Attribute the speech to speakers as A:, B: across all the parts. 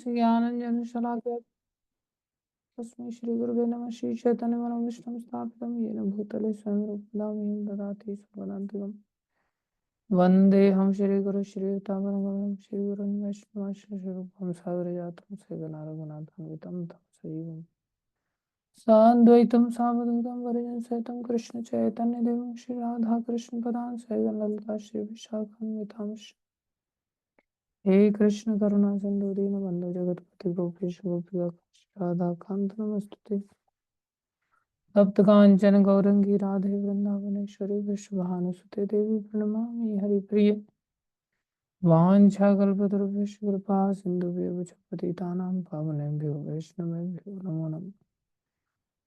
A: ज्ञानंजन शलाकया तस्मै श्री गुरुवे नमः। श्री चैतन्य मनोभीष्टं स्थापितं येन भूतले स्वयं रूपदा मह्यं ददाति स्वपदान्तिकम्। वन्देऽहं श्रीगुरुं श्रीयुतापदकमलं श्रीगुरुं वैष्णवांश्ररूपं सागरजातं श्रीगणारघुनाथान्वितं तं सजीवम् साद्वैतं सावधूतं परिजनसहितं कृष्ण चैतन्यदेवं श्री राधा कृष्ण पदां सहितं ललिता श्री विशाखान्वितांश्च हे कृष्ण करुणा सिंधु दीनबंधु जगतपति गोपेश गोपिका राधा कांत नमस्तुते। तप्त कांचन गौरंगी राधे वृंदावनेश्वरी विश्वभानुसुते देवी प्रणमामि हरिप्रिय वाञ्छाकल्पतरुभ्यश्च कृपा सिन्धुभ्यो च पतितानां पावनेभ्यो वैष्णवेभ्यो नमो नमः।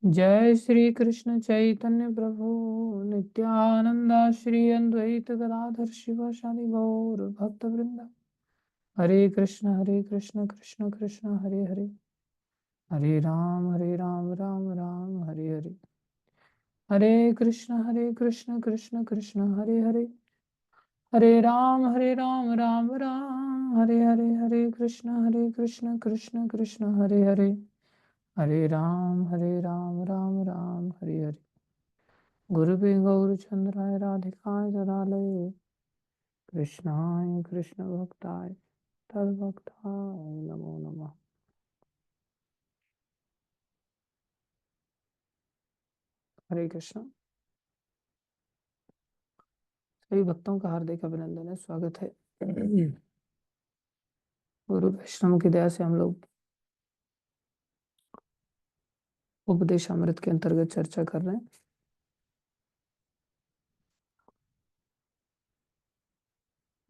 A: जय श्री कृष्ण चैतन्य प्रभु नित्यानंद श्री अद्वैत गदाधर शिवासादि गौर भक्तवृंद। हरे कृष्ण कृष्ण कृष्ण हरे हरे, हरे राम राम राम हरे हरे। हरे कृष्ण कृष्ण कृष्ण हरे हरे, हरे राम राम राम हरे हरे। हरे कृष्ण कृष्ण कृष्ण हरे हरे, हरे राम राम राम हरे हरे। गुरुवे गौरचंद्राय राधिकाय तदालये कृष्णाय कृष्ण भक्ताय तद्भक्ताय नमो नमः। हरे कृष्ण। सभी भक्तों का हार्दिक अभिनंदन है, स्वागत है। गुरु वैष्णव की दया से हम लोग उपदेश अमृत के अंतर्गत चर्चा कर रहे हैं,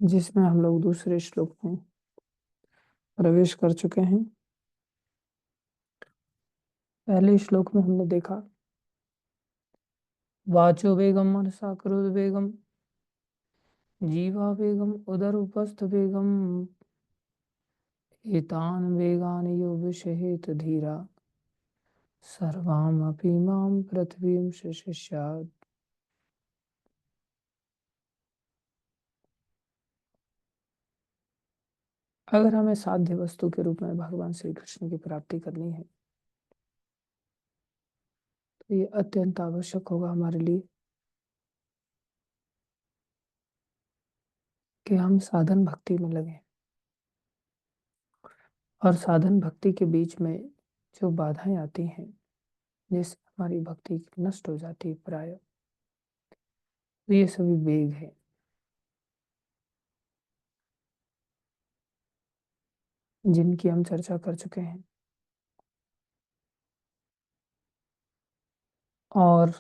A: जिसमें हम लोग दूसरे श्लोक में प्रवेश कर चुके हैं। पहले श्लोक में हमने देखा वाचो वेगम मनसा क्रोध वेगम जीवा वेगम उदर उपस्थ वेगम एतान वेगान यो विषहेत धीरा सर्वाम अपि माम पृथ्वीम शिष्यात्। अगर हमें साध्य वस्तु के रूप में भगवान श्री कृष्ण की प्राप्ति करनी है तो ये अत्यंत आवश्यक होगा हमारे लिए कि हम साधन भक्ति में लगे। और साधन भक्ति के बीच में जो बाधाएं आती हैं जिससे हमारी भक्ति नष्ट हो जाती है प्राय, तो ये सभी वेग है जिनकी हम चर्चा कर चुके हैं। और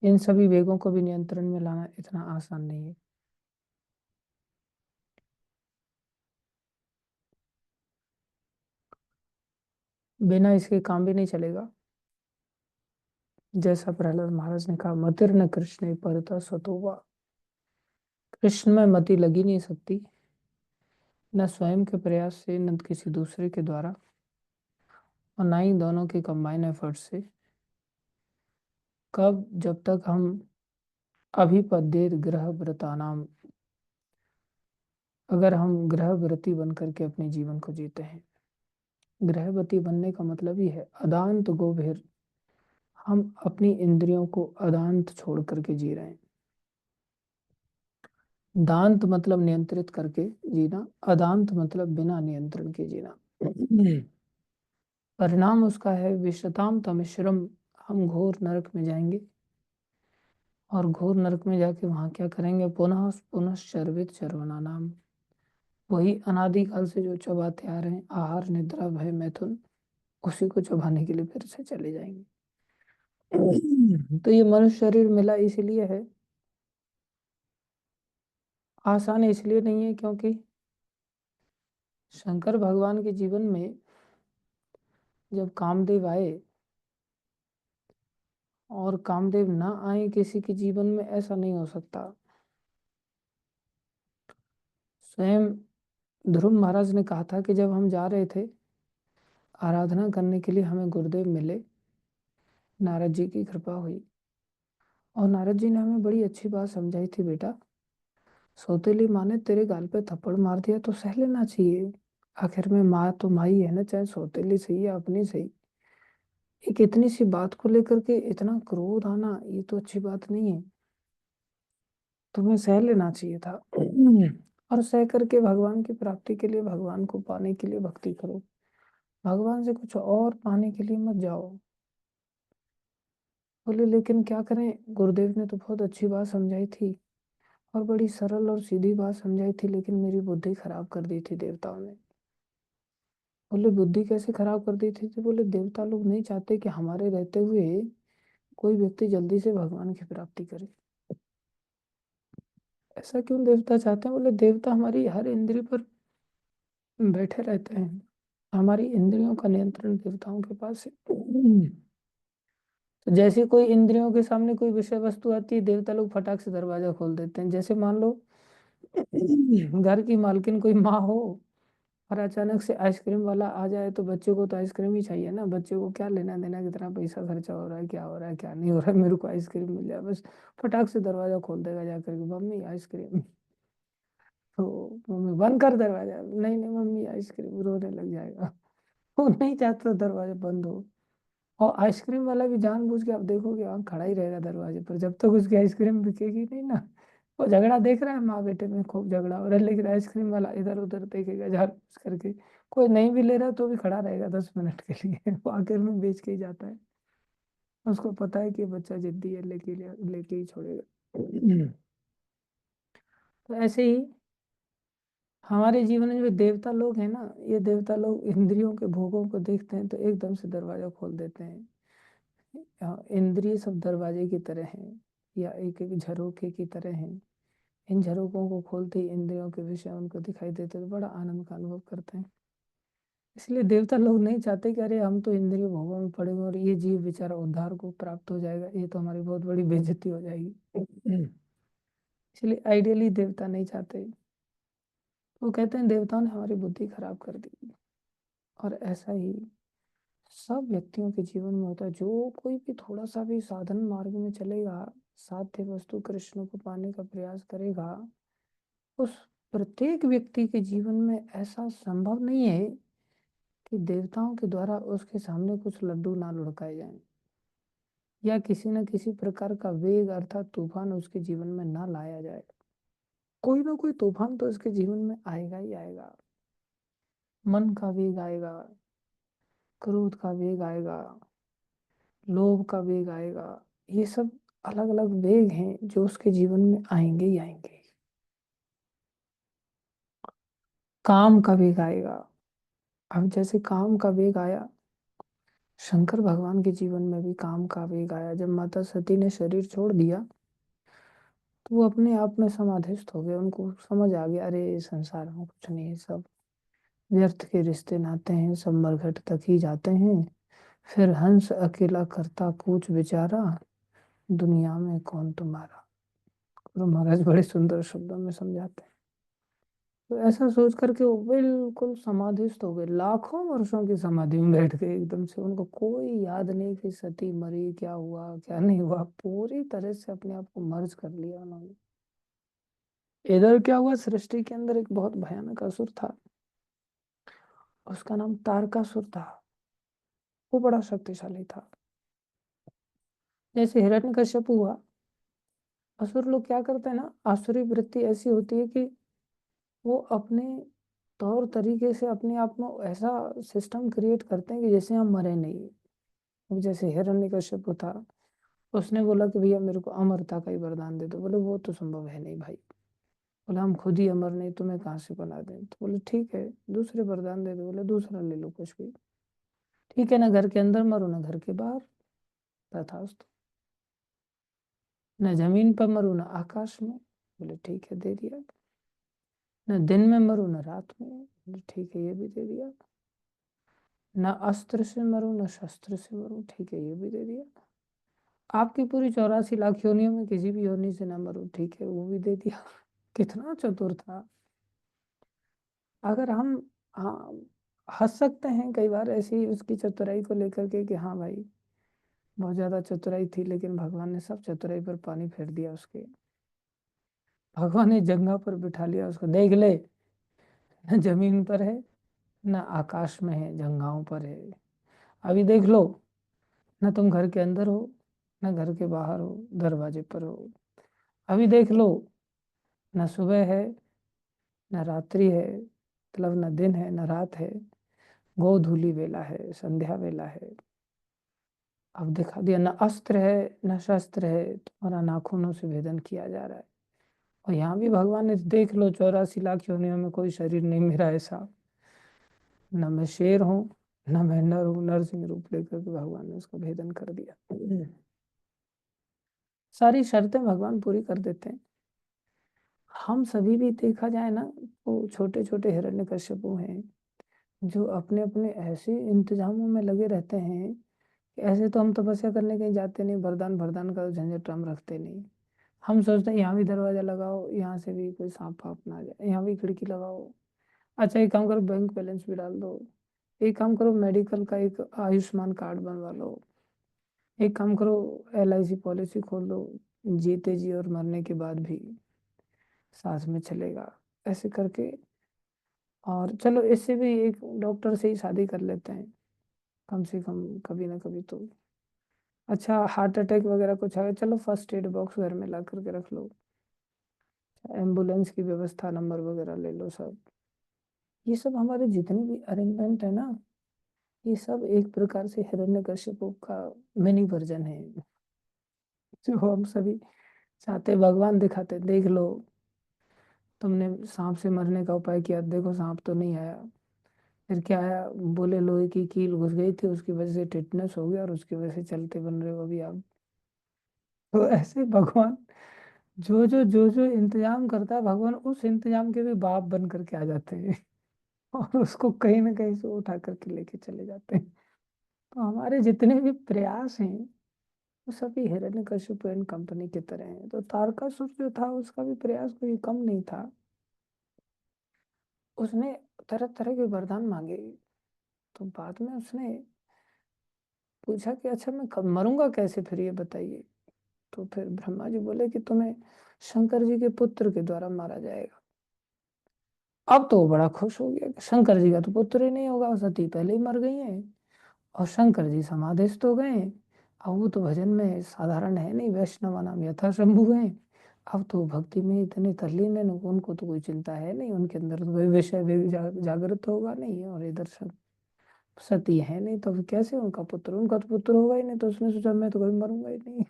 A: इन सभी वेगों को भी नियंत्रण में लाना इतना आसान नहीं है। बिना इसके काम भी नहीं चलेगा। जैसा प्रहलाद महाराज ने कहा, मतिर न कृष्ण परता सतोवा। कृष्ण में मति लगी नहीं सकती, न स्वयं के प्रयास से, न किसी दूसरे के द्वारा, और ना ही दोनों के कंबाइन एफर्ट से। कब? जब तक हम अभिपद्येत ग्रह व्रतानाम, अगर हम ग्रहव्रती बन करके अपने जीवन को जीते हैं। ग्रहवती बनने का मतलब ही है अदांत गोभीर, हम अपनी इंद्रियों को अदांत छोड़ करके जी रहे हैं। दांत मतलब नियंत्रित करके जीना, अदांत मतलब बिना नियंत्रण के जीना। परिणाम उसका है विशताम तमिश्रम, हम घोर नरक में जाएंगे। और घोर नरक में जाके वहां क्या करेंगे? पुनः पुनः शर्वित चरवना नाम, वही अनादिकाल से जो चबाते आ रहे हैं, आहार निद्रा भय मैथुन, उसी को चबाने के लिए फिर से चले जाएंगे। तो ये मनुष्य शरीर मिला इसलिए है, आसान इसलिए नहीं है क्योंकि शंकर भगवान के जीवन में जब कामदेव आए और कामदेव ना आए किसी के जीवन में, ऐसा नहीं हो सकता। स्वयं ध्रुव महाराज ने कहा था कि जब हम जा रहे थे आराधना करने के लिए, हमें गुरुदेव मिले, नारद जी की कृपा हुई और नारद जी ने हमें बड़ी अच्छी बात समझाई थी, बेटा सौतेली माँ ने तेरे गाल पे थप्पड़ मार दिया तो सह लेना चाहिए। आखिर में माँ तो माँ ही है ना, चाहे सौतेली सही या अपनी सही। एक इतनी सी बात को लेकर के इतना क्रोध आना, ये तो अच्छी बात नहीं है। तुम्हें सह लेना चाहिए था। और सह करके भगवान की प्राप्ति के लिए, भगवान को पाने के लिए भक्ति करो। भगवान से कुछ और पाने के लिए मत जाओ। बोले लेकिन क्या करें, गुरुदेव ने तो बहुत अच्छी बात समझाई थी और बड़ी सरल और सीधी बात समझाई थी, लेकिन मेरी बुद्धि खराब कर दी थी देवताओं ने। बोले बुद्धि कैसे खराब कर दी थी? तो बोले देवता लोग नहीं चाहते कि हमारे रहते हुए कोई व्यक्ति जल्दी से भगवान की प्राप्ति करे। ऐसा क्यों देवता चाहते हैं? बोले देवता हमारी हर इंद्रिय पर बैठे रहते हैं। हमारी इंद्रियों का नियंत्रण देवताओं के पास है। तो जैसे कोई इंद्रियों के सामने कोई विषय वस्तु आती है, देवता लोग फटाक से दरवाजा खोल देते हैं। जैसे मान लो घर की मालकिन कोई माँ हो और अचानक से आइसक्रीम वाला आ जाए, तो बच्चे को तो आइसक्रीम ही चाहिए ना। बच्चे को क्या लेना देना कितना पैसा खर्चा हो रहा है, क्या हो रहा है क्या नहीं हो रहा है, मेरे को आइसक्रीम मिल जाए बस। फटाक से दरवाजा खोल देगा जाकर के, मम्मी आइसक्रीम। तो मम्मी बंद कर दरवाजा, नहीं नहीं मम्मी आइसक्रीम, रोने लग जाएगा। वो नहीं चाहता दरवाजा बंद हो। और आइसक्रीम वाला भी जानबूझ के आप देखोगे वहाँ खड़ा ही रहेगा दरवाजे पर, जब तक उसकी आइसक्रीम बिकेगी नहीं ना। वो झगड़ा देख रहा है, माँ बेटे में खूब झगड़ा हो रहा है, लेकिन आइसक्रीम वाला इधर उधर देखेगा जानबूझ करके। कोई नहीं भी ले रहा तो भी खड़ा रहेगा 10 मिनट के लिए। वो आखिर में बेच के ही जाता है। उसको पता है कि बच्चा जिद्दी है, लेके ही छोड़ेगा। तो ऐसे ही हमारे जीवन में जो देवता लोग हैं ना, ये देवता लोग इंद्रियों के भोगों को देखते हैं तो एकदम से दरवाजा खोल देते हैं। इंद्रिय सब दरवाजे की तरह हैं, या एक एक झरोखे की तरह हैं। इन झरोकों को खोलते ही इंद्रियों के विषय उनको दिखाई देते तो बड़ा आनंद का अनुभव करते हैं। इसलिए देवता लोग नहीं चाहते कि अरे हम तो इंद्रिय भोगों में पड़े हुए और ये जीव बेचारा उद्धार को प्राप्त हो जाएगा, ये तो हमारी बहुत बड़ी बेइज्जती हो जाएगी। इसलिए आइडियली देवता नहीं चाहते। वो कहते हैं देवताओं ने हमारी बुद्धि खराब कर दी। और ऐसा ही सब व्यक्तियों के जीवन में होता है। जो कोई भी थोड़ा सा भी साधन मार्ग में चलेगा, साध्य वस्तु कृष्ण को पाने का प्रयास करेगा, उस प्रत्येक व्यक्ति के जीवन में ऐसा संभव नहीं है कि देवताओं के द्वारा उसके सामने कुछ लड्डू ना लुढ़काए जाएं, या किसी न किसी प्रकार का वेग अर्थात तूफान उसके जीवन में ना लाया जाए। कोई ना कोई तूफान तो उसके जीवन में आएगा ही आएगा। मन का वेग आएगा, क्रोध का वेग आएगा, लोभ का वेग आएगा। ये सब अलग अलग वेग हैं जो उसके जीवन में आएंगे ही आएंगे। काम का वेग आएगा। अब जैसे काम का वेग आया, शंकर भगवान के जीवन में भी काम का वेग आया। जब माता सती ने शरीर छोड़ दिया तो वो अपने आप में समाधिस्थ हो गए। उनको समझ आ गया अरे संसार में कुछ नहीं है, सब व्यर्थ के रिश्ते नाते हैं, सब मरघट तक ही जाते हैं। फिर हंस अकेला करता कूच बेचारा, दुनिया में कौन तुम्हारा। गुरु महाराज बड़े सुंदर शब्दों में समझाते हैं। तो ऐसा सोच करके वो बिल्कुल समाधिस्थ हो गए, लाखों वर्षों की समाधि में बैठ गए एकदम से। उनको कोई याद नहीं कि सती मरी, क्या हुआ क्या नहीं हुआ। पूरी तरह से अपने आप को मर्ज कर लिया उन्होंने। इधर क्या हुआ, सृष्टि के अंदर एक बहुत भयानक असुर था, उसका नाम तारकासुर था। वो बड़ा शक्तिशाली था। जैसे हिरण्यकश्यप हुआ, असुर लोग क्या करते हैं ना, आसुरी वृत्ति ऐसी होती है कि वो अपने तौर तरीके से अपने आप में ऐसा सिस्टम क्रिएट करते हैं कि जैसे हम मरे नहीं। अब जैसे हिरण्यकश्यप था, उसने बोला कि भैया मेरे को अमरता का ही वरदान दे दो। बोले वो तो संभव है नहीं भाई। बोला हम खुद ही अमर नहीं, तुम्हें कहाँ से बना दें। तो बोले ठीक है दूसरे वरदान दे दो। बोले दूसरा ले लो कुछ भी। ठीक है, ना घर के अंदर मरो ना घर के बाहर, तथास्तु। न जमीन पर मरो ना आकाश में। बोले ठीक है दे दिया। न दिन में मरो न रात में। बोले ठीक है ये भी दे दिया। न अस्त्र से मरो न शस्त्र से मरो। ठीक है ये भी दे दिया। आपकी पूरी 84 लाख योनियों में किसी भी योनि से ना मरो। ठीक है वो भी दे दिया। कितना चतुर था। अगर हम, हाँ, हंस सकते हैं कई बार ऐसी उसकी चतुराई को लेकर के कि हाँ भाई बहुत ज्यादा चतुराई थी, लेकिन भगवान ने सब चतुराई पर पानी फेर दिया उसके। भगवान ने जंघा पर बिठा लिया उसको, देख ले, न जमीन पर है न आकाश में है, जंघाओं पर है। अभी देख लो, न तुम घर के अंदर हो न घर के बाहर हो, दरवाजे पर हो। अभी देख लो, न सुबह है न रात्रि है, मतलब न दिन है न रात है, गोधूली वेला है, संध्या वेला है। अब दिखा दिया, न अस्त्र है न शस्त्र है, तुम्हारा नाखूनों से भेदन किया जा रहा है। और यहाँ भी भगवान ने, देख लो, 84 लाख योनियों में कोई शरीर नहीं मेरा ऐसा, न मैं शेर हूँ न मैं नर हूँ, नरसिंह रूप लेकर के भगवान ने उसका भेदन कर दिया। सारी शर्तें भगवान पूरी कर देते हैं। हम सभी भी देखा जाए ना, वो छोटे छोटे हिरण्यकश्यपु हैं जो अपने अपने ऐसे इंतजामों में लगे रहते हैं कि ऐसे तो हम तपस्या करने कहीं जाते नहीं, वरदान वरदान का झंझट हम रखते नहीं। हम सोचते हैं यहाँ भी दरवाजा लगाओ, यहाँ से भी कोई सांप वाप ना आ जाए, यहाँ भी खिड़की लगाओ। अच्छा, एक काम करो, बैंक बैलेंस भी डाल दो। एक काम करो, मेडिकल का एक आयुष्मान कार्ड बनवा लो। एक काम करो, LIC पॉलिसी खोल दो, जीते जी और मरने के बाद भी साथ में चलेगा, ऐसे करके। और चलो, इससे भी एक डॉक्टर से ही शादी कर लेते हैं, कम से कम कभी ना कभी तो। अच्छा, हार्ट अटैक वगैरह कुछ है, चलो फर्स्ट एड बॉक्स घर में ला करके रख लो, एम्बुलेंस की व्यवस्था, नंबर वगैरह ले लो सब। ये सब हमारे जितने भी अरेंजमेंट है ना, ये सब एक प्रकार से हिरण्यकश्यप का मिनी वर्जन है, जो हम सभी चाहते, भगवान दिखाते, देख लो, तुमने सांप से मरने का उपाय किया, देखो सांप तो नहीं आया। फिर क्या आया, बोले लोहे की कील घुस गई थी, उसकी वजह से टिटनेस हो गया और उसकी वजह से चलते बन रहे हो अभी आप। तो ऐसे भगवान जो इंतजाम करता है, भगवान उस इंतजाम के भी बाप बन करके आ जाते हैं। और उसको कहीं ना कहीं से उठा करके लेके चले जाते हैं। तो हमारे जितने भी प्रयास हैं, वो सभी हिरण्यकशिपु एंड कंपनी की तरह हैं। तो तारकासुर जो था, उसका भी प्रयास कोई कम नहीं था। उसने तरह तरह के वरदान मांगे। तो बाद में उसने पूछा कि अच्छा, मैं कब मरूंगा कैसे, फिर ये बताइए। तो फिर ब्रह्मा जी बोले कि तुम्हें शंकर जी के पुत्र के द्वारा मारा जाएगा। अब तो वो बड़ा खुश हो गया कि शंकर जी का तो पुत्र ही नहीं होगा, सती पहले ही मर गई हैं और शंकर जी समाधिस्थ हो गए हैं। अब वो तो भजन में साधारण है नहीं, वैष्णव नाम यथा शंभु हैं। अब तो भक्ति में इतने तल्लीन है ना, उनको तो कोई चिंता है नहीं, उनके अंदर तो कोई विषय जागृत होगा नहीं, और इधर सब सती है नहीं, तो फिर कैसे उनका पुत्र, उनका तो पुत्र होगा ही नहीं। तो उसने सोचा मैं तो कभी मरूंगा ही नहीं।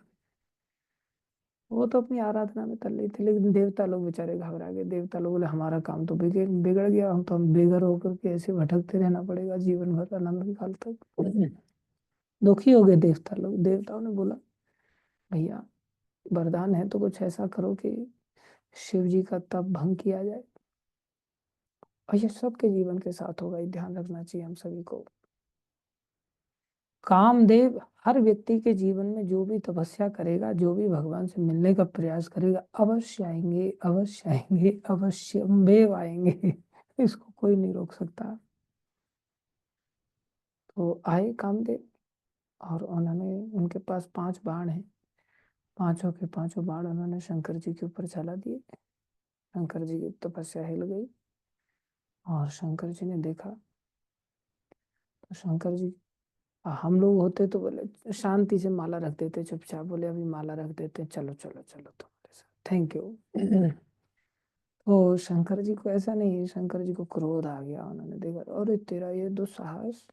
A: वो तो अपनी आराधना में तल्ली थे, लेकिन देवता लोग बेचारे घबरा गए। देवता लोग बोले हमारा काम तो बिगड़ बिगड़ गया, हम बेघर होकर के ऐसे भटकते रहना पड़ेगा जीवन भर, अनंत काल तक। दुखी हो गए देवता लोग। देवताओं ने बोला भैया, वरदान है तो कुछ ऐसा करो कि शिव जी का तप भंग किया जाए। और ये सबके जीवन के साथ होगा, ये ध्यान रखना चाहिए हम सभी को। कामदेव हर व्यक्ति के जीवन में जो भी तपस्या करेगा, जो भी भगवान से मिलने का प्रयास करेगा, अवश्य आएंगे, अवश्य आएंगे, अवश्य बेव आएंगे। इसको कोई नहीं रोक सकता। तो आए कामदेव, और उन्होंने, उनके पास 5 बाण हैं, पांचों के पांचों बाण उन्होंने शंकर जी के ऊपर चला दिए। शंकर जी की तपस्या हिल गई, और शंकर जी ने देखा। तो शंकर जी, हम लोग होते तो बोले शांति से माला रख देते, चुपचाप बोले अभी माला रख देते, चलो चलो चलो तुम्हारे साथ, थैंक यू। तो शंकर जी को ऐसा नहीं, शंकर जी को क्रोध आ गया। उन्होंने देखा, अरे तेरा ये दुस्साहस।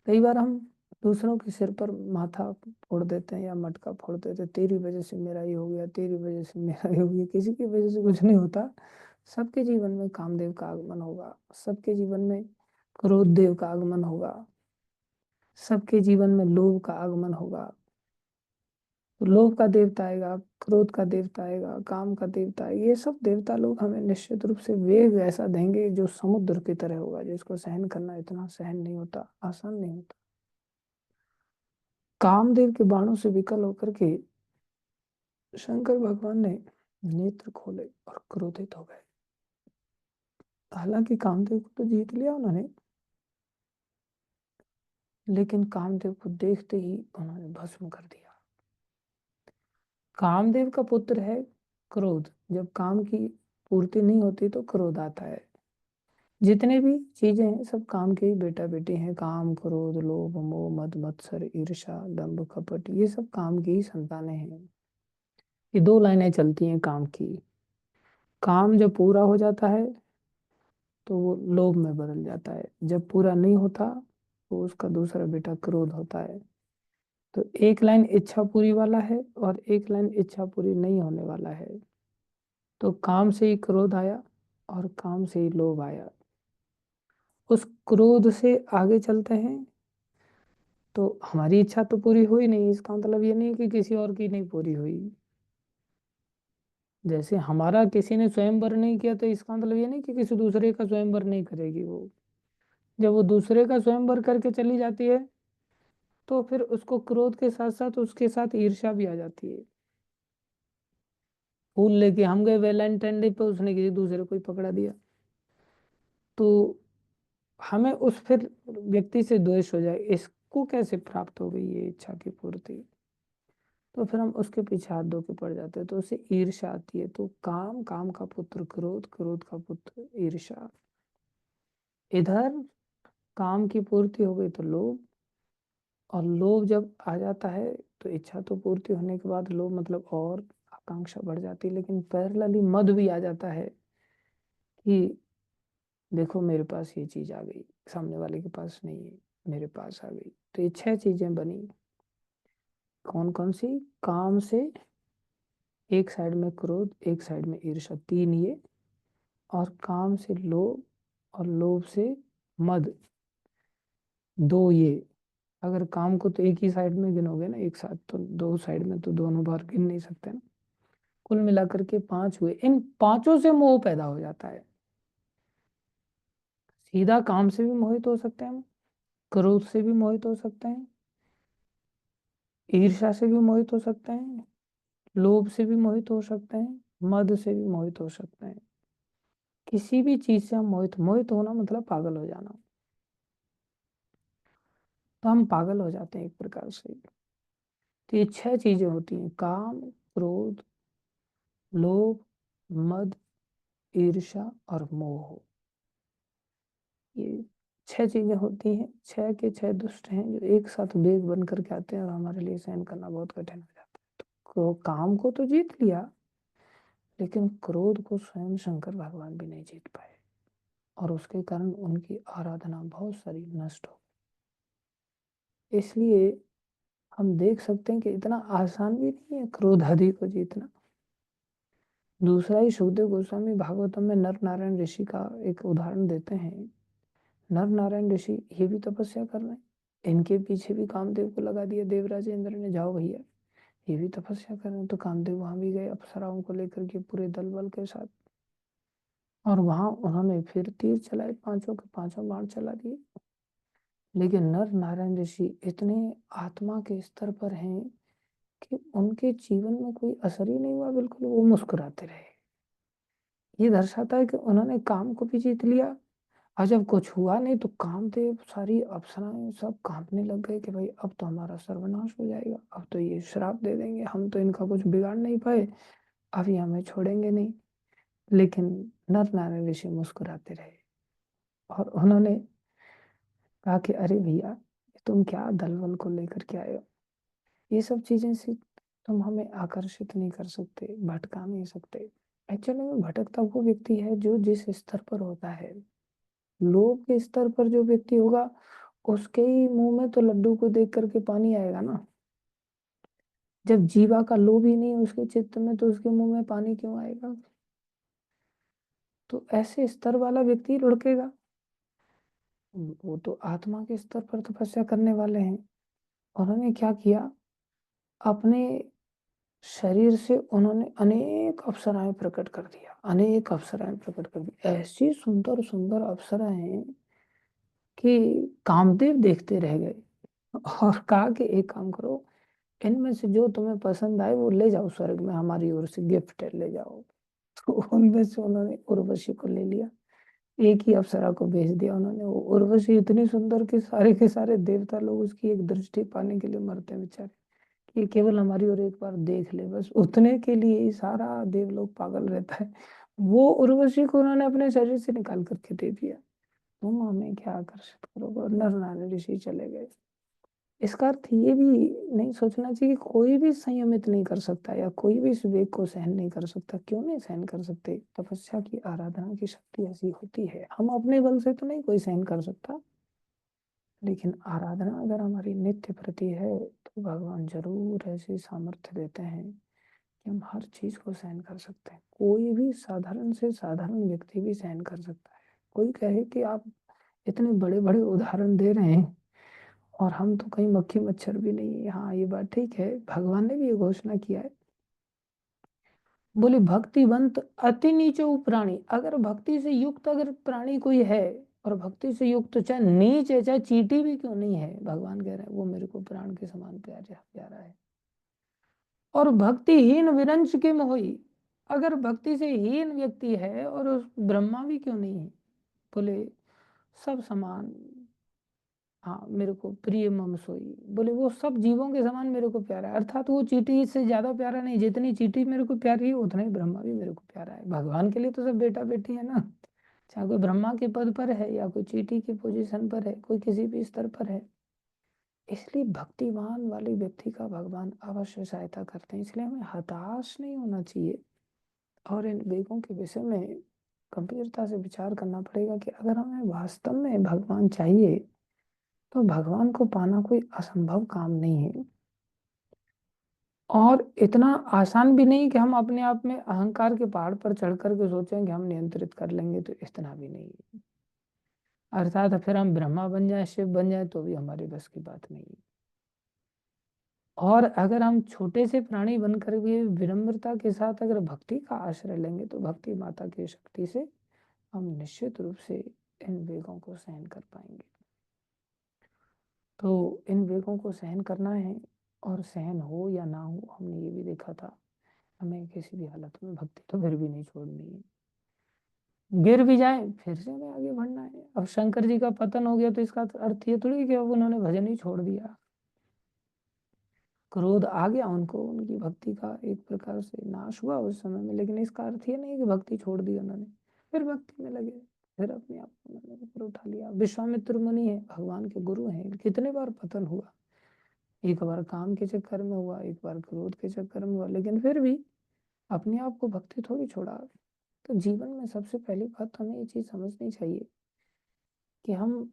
A: कई बार हम दूसरों के सिर पर माथा फोड़ देते हैं या मटका फोड़ देते हैं, तेरी वजह से मेरा ये हो गया, तेरी वजह से मेरा ये हो गया। किसी की वजह से कुछ नहीं होता। सबके जीवन में कामदेव का आगमन होगा, सबके जीवन में क्रोध देव का आगमन होगा, सबके जीवन में लोभ का आगमन होगा। तो लोभ का देवता आएगा, क्रोध का देवता आएगा, काम का देवता आएगा। ये सब देवता लोग हमें निश्चित रूप से वेग ऐसा देंगे जो समुद्र की तरह होगा, जिसको सहन करना इतना सहन नहीं होता, आसान नहीं होता। कामदेव के बाणों से विकल होकर के शंकर भगवान ने नेत्र खोले और क्रोधित हो गए। हालांकि कामदेव को तो जीत लिया उन्होंने, लेकिन कामदेव को देखते ही उन्होंने भस्म कर दिया। कामदेव का पुत्र है क्रोध, जब काम की पूर्ति नहीं होती तो क्रोध आता है। जितने भी चीजें हैं सब काम के ही बेटा बेटी हैं। काम, क्रोध, लोभ, मोह, मद, मत्सर, ईर्ष्या, दंभ, कपट, ये सब काम की ही संतानें हैं। ये दो लाइनें चलती हैं काम की। काम जब पूरा हो जाता है तो वो लोभ में बदल जाता है, जब पूरा नहीं होता तो उसका दूसरा बेटा क्रोध होता है। तो एक लाइन इच्छा पूरी वाला है और एक लाइन इच्छा पूरी नहीं होने वाला है। तो काम से ही क्रोध आया और काम से ही लोभ आया। उस क्रोध से आगे चलते हैं तो हमारी इच्छा तो पूरी हुई नहीं, इसका मतलब ये नहीं कि किसी और की नहीं पूरी हुई। जैसे हमारा किसी ने स्वयंवर नहीं किया तो इसका मतलब ये नहीं कि किसी दूसरे का स्वयंवर नहीं करेगी वो। जब वो दूसरे का स्वयंवर करके चली जाती है तो फिर उसको क्रोध के साथ साथ उसके साथ ईर्ष्या भी आ जाती है। फूल लेके हम गए वैलेंटाइन डे पे, उसने किसी दूसरे को ही पकड़ा दिया तो हमें उस फिर व्यक्ति से द्वेष हो जाए, इसको कैसे प्राप्त हो गई ये इच्छा की पूर्ति। तो फिर हम उसके पीछे हाथ धो के पड़ जाते हैं, तो उसे ईर्ष्या आती है। तो काम, काम का पुत्र क्रोध, क्रोध का पुत्र ईर्ष्या। इधर काम की पूर्ति हो गई तो लोभ, और लोभ जब आ जाता है तो इच्छा तो पूर्ति होने के बाद लोभ मतलब और आकांक्षा बढ़ जाती है। लेकिन पैरेलली मद भी आ जाता है कि देखो मेरे पास ये चीज आ गई, सामने वाले के पास नहीं है, मेरे पास आ गई। तो ये 6 चीजें बनी। कौन कौन सी? काम से एक साइड में क्रोध, एक साइड में ईर्ष्या, 3 ये। और काम से लोभ और लोभ से मद, 2 ये। अगर काम को तो एक ही साइड में गिनोगे ना एक साथ, तो 2 साइड में तो दोनों बार गिन नहीं सकते ना। कुल मिलाकर के 5 हुए। इन पांचों से मोह पैदा हो जाता है। सीधा काम से भी मोहित हो सकते हैं हम, क्रोध से भी मोहित हो सकते हैं, ईर्ष्या से भी मोहित हो सकते हैं, लोभ से भी मोहित हो सकते हैं, मद से भी मोहित हो सकते हैं। किसी भी चीज से हम मोहित, मोहित होना मतलब पागल हो जाना। तो हम पागल हो जाते हैं एक प्रकार से। तो ये 6 चीजें होती हैं, काम, क्रोध, लोभ, मद, ईर्ष्या और मोह। ये 6 चीजें होती हैं। 6 के 6 दुष्ट हैं जो एक साथ वेग बन करके आते हैं और हमारे लिए सहन करना बहुत कठिन हो जाता है। तो काम को तो जीत लिया, लेकिन क्रोध को स्वयं शंकर भगवान भी नहीं जीत पाए और उसके कारण उनकी आराधना बहुत सारी नष्ट हो। इसलिए हम देख सकते हैं कि इतना आसान भी नहीं है क्रोध आदि को जीतना। दूसरा ही सुखदेव गोस्वामी भागवतम में नर नारायण ऋषि का एक उदाहरण देते हैं। नर नारायण ऋषि ये भी तपस्या कर रहे हैं, इनके पीछे भी कामदेव को लगा दिया देवराज इंद्र ने, जाओ भैया ये भी तपस्या कर रहे हैं। तो कामदेव वहां भी गए अप्सराओं को लेकर के पूरे दल बल के साथ, और वहां उन्होंने फिर तीर चलाए, पांचों के पांचों बाण चला दिए। लेकिन नर नारायण ऋषि इतने आत्मा के स्तर पर हैं कि उनके जीवन में कोई असर ही नहीं हुआ, बिल्कुल वो मुस्कुराते रहे। ये दर्शाता है कि उन्होंने काम को भी जीत लिया, और जब कुछ हुआ नहीं तो कामदेव, सारी अप्सराएं सब कांपने लग गए कि भाई अब तो हमारा सर्वनाश हो जाएगा, अब तो ये श्राप दे देंगे, हम तो इनका कुछ बिगाड़ नहीं पाए, अब ये हमें छोड़ेंगे नहीं। लेकिन नर नारायण ऋषि मुस्कुराते रहे और उन्होंने कहा कि अरे भैया तुम क्या दलबल को लेकर के आए हो, ये सब चीजें से तुम हमें आकर्षित नहीं कर सकते, भटका नहीं सकते। एक्चुअली में भटकता वो व्यक्ति है जो जिस स्तर पर होता है। लोभ के स्तर पर जो व्यक्ति होगा उसके ही मुंह में तो लड्डू को देख करके पानी आएगा ना। जब जीवा का लोभ ही नहीं उसके चित्त में तो उसके मुंह में पानी क्यों आएगा। तो ऐसे स्तर वाला व्यक्ति लुढ़केगा। वो तो आत्मा के स्तर पर तपस्या करने वाले हैं। उन्होंने क्या किया, अपने शरीर से उन्होंने अनेक अप्सराएं प्रकट कर दिया, अनेक अप्सराएं प्रकट कर दी, ऐसी सुंदर सुंदर अप्सराएं कि कामदेव देखते रह गए। और कहा कि एक काम करो, इनमें से जो तुम्हें पसंद आए वो ले जाओ, स्वर्ग में हमारी ओर से गिफ्ट है, ले जाओ। तो उनमें से उन्होंने उर्वशी को ले लिया, एक ही अप्सरा को भेज दिया उन्होंने। वो उर्वशी इतनी सुंदर कि सारे के सारे देवता लोग उसकी एक दृष्टि पाने के लिए मरते हैं बेचारे, कि केवल हमारी ओर एक बार देख ले, बस उतने के लिए ही सारा देवलोक पागल रहता है। वो उर्वशी को उन्होंने अपने शरीर से निकाल करके दे दिया, तुम हमें क्या आकर्षित करोगे, और नर नारायण ऋषि चले गए। इसका अर्थ ये भी नहीं सोचना चाहिए कि कोई भी संयमित नहीं कर सकता या कोई भी इस विवेक को सहन नहीं कर सकता। क्यों नहीं सहन कर सकते? तपस्या की, आराधना की शक्ति ऐसी होती है। हम अपने बल से तो नहीं कोई सहन कर सकता, लेकिन आराधना अगर हमारी नित्य प्रति है तो भगवान जरूर ऐसी सामर्थ्य देते हैं कि हम हर चीज को सहन कर सकते हैं। कोई भी साधारण से साधारण व्यक्ति भी सहन कर सकता है। कोई कहे कि आप इतने बड़े बड़े उदाहरण दे रहे हैं और हम तो कहीं मक्खी मच्छर भी नहीं है। हाँ, ये बात ठीक है, भगवान ने भी ये घोषणा किया है, बोले भक्तिवंत अति नीचो प्राणी। अगर भक्ति से युक्त अगर प्राणी कोई है, और भक्ति से युक्त चाहे नीच है चाहे चींटी भी क्यों नहीं है, भगवान कह रहे हैं वो मेरे को प्राण के समान प्यारा है। और भक्तिहीन विरंच के मोही, अगर भक्ति से हीन व्यक्ति है और उस ब्रह्मा भी क्यों नहीं है, बोले सब समान, हाँ मेरे को प्रिय मम सोई, बोले वो सब जीवों के समान मेरे को प्यारा है। अर्थात वो चींटी से ज्यादा प्यारा नहीं, जितनी चींटी मेरे को प्यारी है उतना ही ब्रह्मा भी मेरे को प्यारा है। भगवान के लिए तो सब बेटा बेटी है ना, चाहे कोई ब्रह्मा के पद पर है या कोई चींटी की पोजीशन पर है, कोई किसी भी स्तर पर है। इसलिए भक्तिवान वाले व्यक्ति का भगवान अवश्य सहायता करते हैं। इसलिए हमें हताश नहीं होना चाहिए और इन वेगों के विषय में गंभीरता से विचार करना पड़ेगा कि अगर हमें वास्तव में भगवान चाहिए तो भगवान को पाना कोई असंभव काम नहीं है, और इतना आसान भी नहीं कि हम अपने आप में अहंकार के पहाड़ पर चढ़ करके सोचें कि हम नियंत्रित कर लेंगे, तो इतना भी नहीं है। अर्थात फिर हम ब्रह्मा बन जाए, शिव बन जाए, तो भी हमारे बस की बात नहीं है। और अगर हम छोटे से प्राणी बनकर भी विनम्रता के साथ अगर भक्ति का आश्रय लेंगे तो भक्ति माता की शक्ति से हम निश्चित रूप से इन वेगों को सहन कर पाएंगे। तो इन वेगों को सहन करना है, और सहन हो या ना हो, हमने ये भी देखा था, हमें किसी भी हालत में भक्ति तो फिर भी नहीं छोड़नी है। गिर भी जाए फिर से हमें आगे बढ़ना है। अब शंकर जी का पतन हो गया तो इसका अर्थ ये थोड़ी कि अब उन्होंने भजन ही छोड़ दिया। क्रोध आ गया उनको, उनकी भक्ति का एक प्रकार से नाश हुआ उस समय में, लेकिन इसका अर्थ ये नहीं कि भक्ति छोड़ दी उन्होंने, फिर भक्ति में लगे, फिर अपने आप को उन्होंने ऊपर उठा लिया। विश्वामित्र मुनि है, भगवान के गुरु हैं, कितने बार पतन हुआ, एक बार काम के चक्कर में हुआ, एक बार क्रोध के चक्कर में हुआ, लेकिन फिर भी अपने आप को भक्ति थोड़ी छोड़ा। तो जीवन में सबसे पहली बात हमें ये चीज समझनी चाहिए कि हम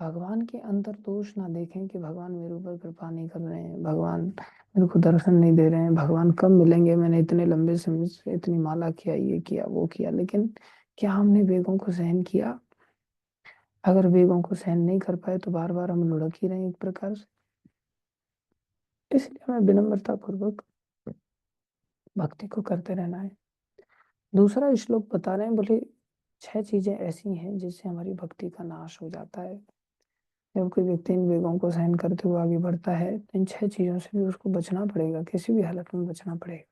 A: भगवान के अंदर दोष ना देखें कि भगवान मेरे ऊपर कृपा नहीं कर रहे हैं, भगवान मेरे को दर्शन नहीं दे रहे हैं, भगवान कब मिलेंगे, मैंने इतने लंबे समय से इतनी माला किया, ये किया वो किया, लेकिन क्या हमने वेगों को सहन किया? अगर वेगों को सहन नहीं कर पाए तो बार बार हम लुढ़क ही रहे एक प्रकार से। इसलिए हमें विनम्रता पूर्वक भक्ति को करते रहना है। दूसरा श्लोक बता रहे हैं, बोले 6 चीजें ऐसी हैं जिससे हमारी भक्ति का नाश हो जाता है। जब कोई व्यक्ति इन वेगों को सहन करते हुए आगे बढ़ता है तो इन 6 चीजों से भी उसको बचना पड़ेगा, किसी भी हालत में बचना पड़ेगा।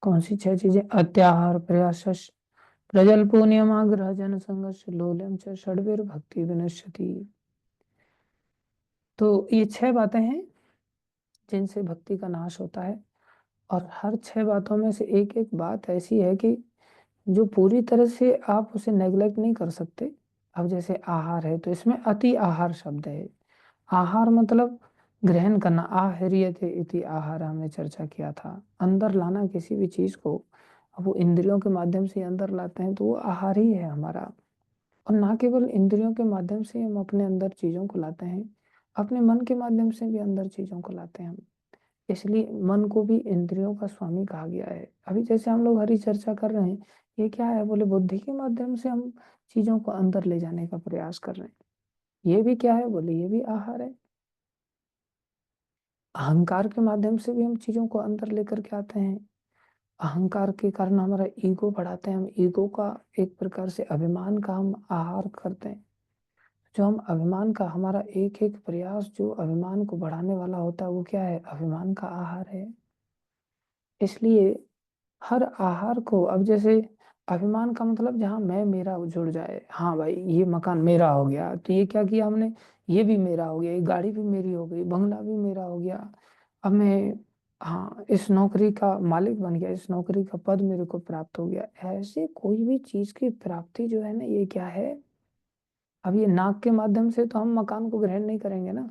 A: कौन सी 6 चीजें? अत्याहार, प्रयास, प्रजल्पो, नियमाग्रह, जन संघर्ष, लोलम च षड्वीर भक्ति विनश्यति। तो ये 6 बातें हैं जिनसे भक्ति का नाश होता है, और हर 6 बातों में से एक एक बात ऐसी है कि जो पूरी तरह से आप उसे नेग्लेक्ट नहीं कर सकते। अब जैसे आहार है तो इसमें अति आहार शब्द है। आहार मतलब ग्रहण करना, आहार्यते इति आहार हमने चर्चा किया था, अंदर लाना किसी भी चीज को। अब वो इंद्रियों के माध्यम से अंदर लाते हैं तो वो आहार ही है हमारा। और ना केवल इंद्रियों के माध्यम से हम अपने अंदर चीजों को लाते हैं, अपने मन के माध्यम से भी अंदर चीजों को लाते हैं हम। इसलिए मन को भी इंद्रियों का स्वामी कहा गया है। अभी जैसे हम लोग हरी चर्चा कर रहे हैं, ये क्या है? बोले बुद्धि के माध्यम से हम चीजों को अंदर ले जाने का प्रयास कर रहे हैं। ये भी क्या है? बोले ये भी आहार है। अहंकार के माध्यम से भी हम चीजों को अंदर लेकर के आते हैं। अहंकार के कारण हमारा ईगो बढ़ाते हैं, हम ईगो का एक प्रकार से अभिमान का हम आहार करते हैं। जो हम अभिमान का, हमारा एक एक प्रयास जो अभिमान को बढ़ाने वाला होता है वो क्या है? अभिमान का आहार है। इसलिए हर आहार को, अब जैसे अभिमान का मतलब जहाँ मैं मेरा जुड़ जाए, हाँ भाई ये मकान मेरा हो गया तो ये क्या किया हमने, ये भी मेरा हो गया, ये गाड़ी भी मेरी हो गई, बंगला भी मेरा हो गया, अब मैं, हाँ, इस नौकरी का मालिक बन गया, इस नौकरी का पद मेरे को प्राप्त हो गया। ऐसे कोई भी चीज की प्राप्ति जो है ना, ये क्या है? अब ये नाक के माध्यम से तो हम मकान को ग्रहण नहीं करेंगे ना,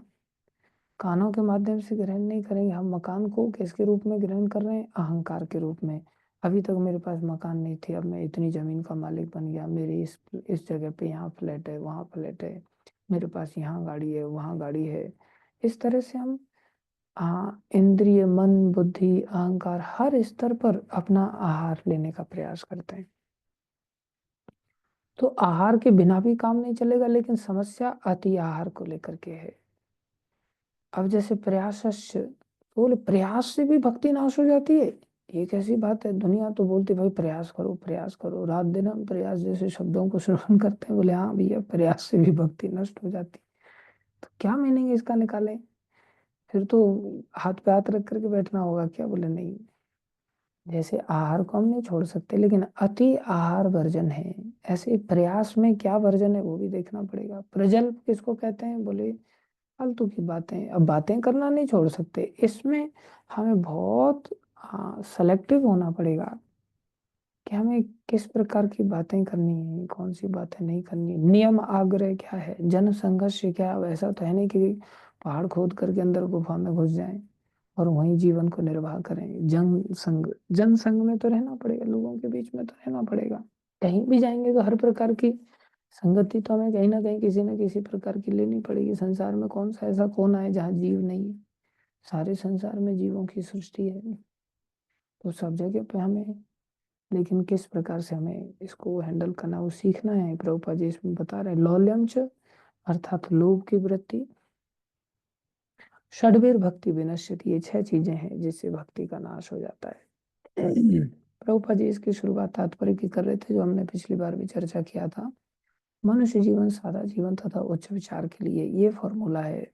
A: कानों के माध्यम से ग्रहण नहीं करेंगे। हम मकान को किसके रूप में ग्रहण कर रहे हैं? अहंकार के रूप में। अभी तक मेरे पास मकान नहीं थे, अब मैं इतनी जमीन का मालिक बन गया, मेरी इस जगह पे यहाँ फ्लैट है, वहाँ फ्लैट है, मेरे पास यहाँ गाड़ी है, वहाँ गाड़ी है। इस तरह से हम, हाँ, इंद्रिय, मन, बुद्धि, अहंकार, हर स्तर पर अपना आहार लेने का प्रयास करते हैं। तो आहार के बिना भी काम नहीं चलेगा, लेकिन समस्या अति आहार को लेकर के है। अब जैसे प्रयासस्य, तो बोले प्रयास से भी भक्ति नाश हो जाती है। ये कैसी बात है? दुनिया तो बोलती भाई प्रयास करो, प्रयास करो, रात दिन हम प्रयास जैसे शब्दों को श्रवण करते हैं। बोले हाँ भैया, प्रयास से भी भक्ति नष्ट हो जाती है। तो क्या मीनिंग इसका निकालें? फिर तो हाथ पे हाथ रख करके बैठना होगा क्या? बोले नहीं, जैसे आहार को हम नहीं छोड़ सकते, लेकिन अति आहार वर्जन है। ऐसे प्रयास में क्या वर्जन है वो भी देखना पड़ेगा। प्रजल्प किसको कहते हैं? बोले फालतू की बातें। अब बातें करना नहीं छोड़ सकते, इसमें हमें बहुत सेलेक्टिव होना पड़ेगा कि हमें किस प्रकार की बातें करनी है, कौन सी बातें नहीं करनी है। नियम आग्रह क्या है, जन संघर्ष क्या है? वैसा तो है नहीं कि पहाड़ खोद करके अंदर गुफा में घुस जाएं और वहीं जीवन को निर्वाह करें। जन संघ में तो रहना पड़ेगा, लोगों के बीच में तो रहना पड़ेगा। कहीं भी जाएंगे तो हर प्रकार की संगति तो हमें कहीं ना कहीं, किसी न किसी प्रकार की लेनी पड़ेगी। संसार में कौन सा ऐसा कोना है जहाँ जीव नहीं है? सारे संसार में जीवों की सृष्टि है। तो सब जगह पे हमें, लेकिन किस प्रकार से हमें इसको हैंडल करना, वो सीखना है। प्रभुपाद जी इसमें बता रहे हैं, लौल्यम च, अर्थात लोभ की वृत्ति, षड्वीर भक्ति विनश्यति, ये 6 चीजें हैं जिससे भक्ति का नाश हो जाता है। प्रभुपाद जी इसकी शुरुआत तात्पर्य की कर रहे थे, जो हमने पिछली बार भी चर्चा किया था। मनुष्य जीवन सादा जीवन तथा उच्च विचार के लिए ये फॉर्मूला है।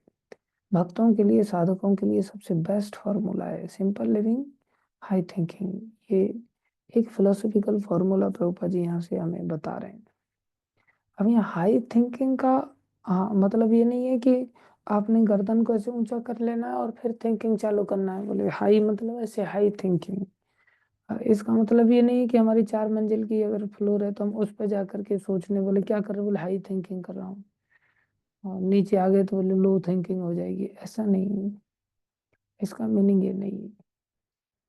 A: भक्तों के लिए, साधकों के लिए सबसे बेस्ट फॉर्मूला है सिंपल लिविंग, हाई थिंकिंग। ये एक फिलोसॉफिकल फॉर्मूला प्रभुपाद जी यहाँ से हमें बता रहे हैं। अब यहाँ हाई थिंकिंग का, हाँ, मतलब ये नहीं है कि आपने गर्दन को ऐसे ऊंचा कर लेना है और फिर थिंकिंग चालू करना है। बोले हाई मतलब ऐसे हाई थिंकिंग। इसका मतलब ये नहीं है कि हमारी 4 मंजिल की अगर फ्लोर है तो हम उस पर जा करके सोचने, बोले क्या कर रहे हो? बोले हाई थिंकिंग कर रहा हूँ। और नीचे आ गए तो बोले लो थिंकिंग हो जाएगी, ऐसा नहीं। इसका मीनिंग ये नहीं है।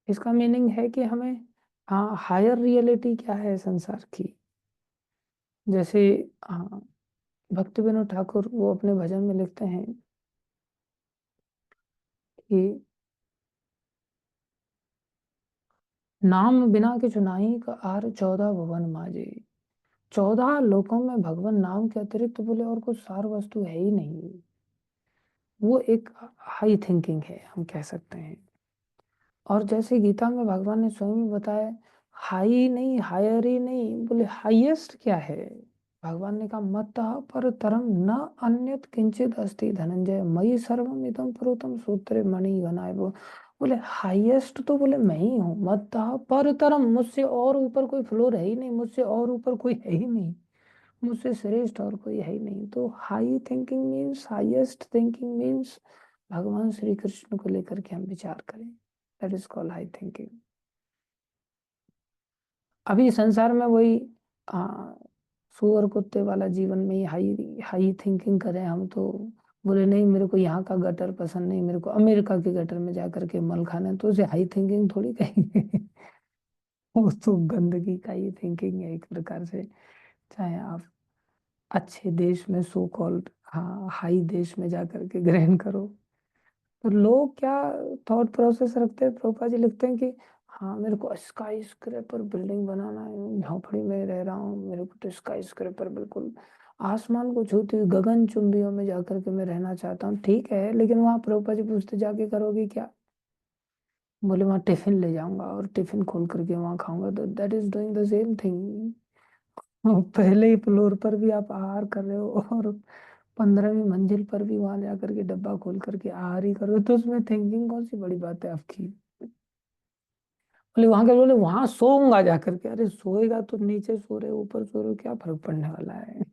A: इसका मीनिंग है कि हमें, हाँ, हायर रियलिटी क्या है संसार की। जैसे, हाँ, भक्ति विनोद ठाकुर वो अपने भजन में लिखते हैं कि नाम बिना के चुनाई का आर 14 भुवन माजे। 14 लोकों में भगवान नाम के अतिरिक्त, बोले, और कुछ सार वस्तु है ही नहीं। वो एक हाई थिंकिंग है, हम कह सकते हैं। और जैसे गीता में भगवान ने स्वयं बताया, हाई नहीं, हायर ही नहीं, बोले हाईएस्ट क्या है? भगवान ने कहा मत्तः परतरम न अन्यत किंचित अस्ति धनंजय मयि सर्वम इदं प्रोतम सूत्रे मणि घनाय। वो बोले हाईएस्ट तो बोले मैं ही हूँ, मत्तः परतरम, मुझसे और ऊपर कोई फ्लोर है ही नहीं, मुझसे और ऊपर कोई है ही नहीं, मुझसे श्रेष्ठ और कोई है ही नहीं। तो high thinking means, highest thinking means भगवान श्री कृष्ण को लेकर के हम विचार करें। That is called high thinking. अभी संसार में वही, आ, सुअर कुत्ते वाला जीवन में ही हाई हाई थिंकिंग करें हम तो। बोले नहीं, मेरे को यहाँ का गटर पसंद नहीं, मेरे को अमेरिका के गटर में जाकर के मल खाना है, तो उसे हाई थिंकिंग थोड़ी कहेंगे। वो तो गंदगी का ही थिंकिंग है एक प्रकार से। चाहे आप अच्छे देश में, सो कॉल्ड, हाँ, हाई देश में जाकर के ग्रहण करो। तो लोग क्या थॉट प्रोसेस रखते हैं? प्रभुपाद जी लिखते हैं कि हाँ, मेरे को स्काई स्क्रैपर बिल्डिंग बनाना है, झोपड़ी में रह रहा हूँ, मेरे को तो स्काई स्क्रैपर बिल्कुल आसमान को छूती हुई गगन चुंबियों में जाकर के मैं रहना चाहता हूँ। ठीक है, लेकिन वहां प्रभुपाद जी पूछते जाके करोगे क्या? बोले वहां टिफिन ले जाऊंगा और टिफिन खोल करके वहां खाऊंगा। तो that is doing the same thing. पहले ही फ्लोर पर भी आप आहार कर रहे हो और 15वीं मंजिल पर भी वहां जाकर के डब्बा खोल करके आहार ही करो, तो उसमें थिंकिंग कौन सी बड़ी बात है आपकी? बोले वहां के, बोले वहां सोऊंगा जाकर के। अरे सोएगा तो नीचे सो रहे हो, ऊपर सो रहे हो, क्या फर्क पड़ने वाला है?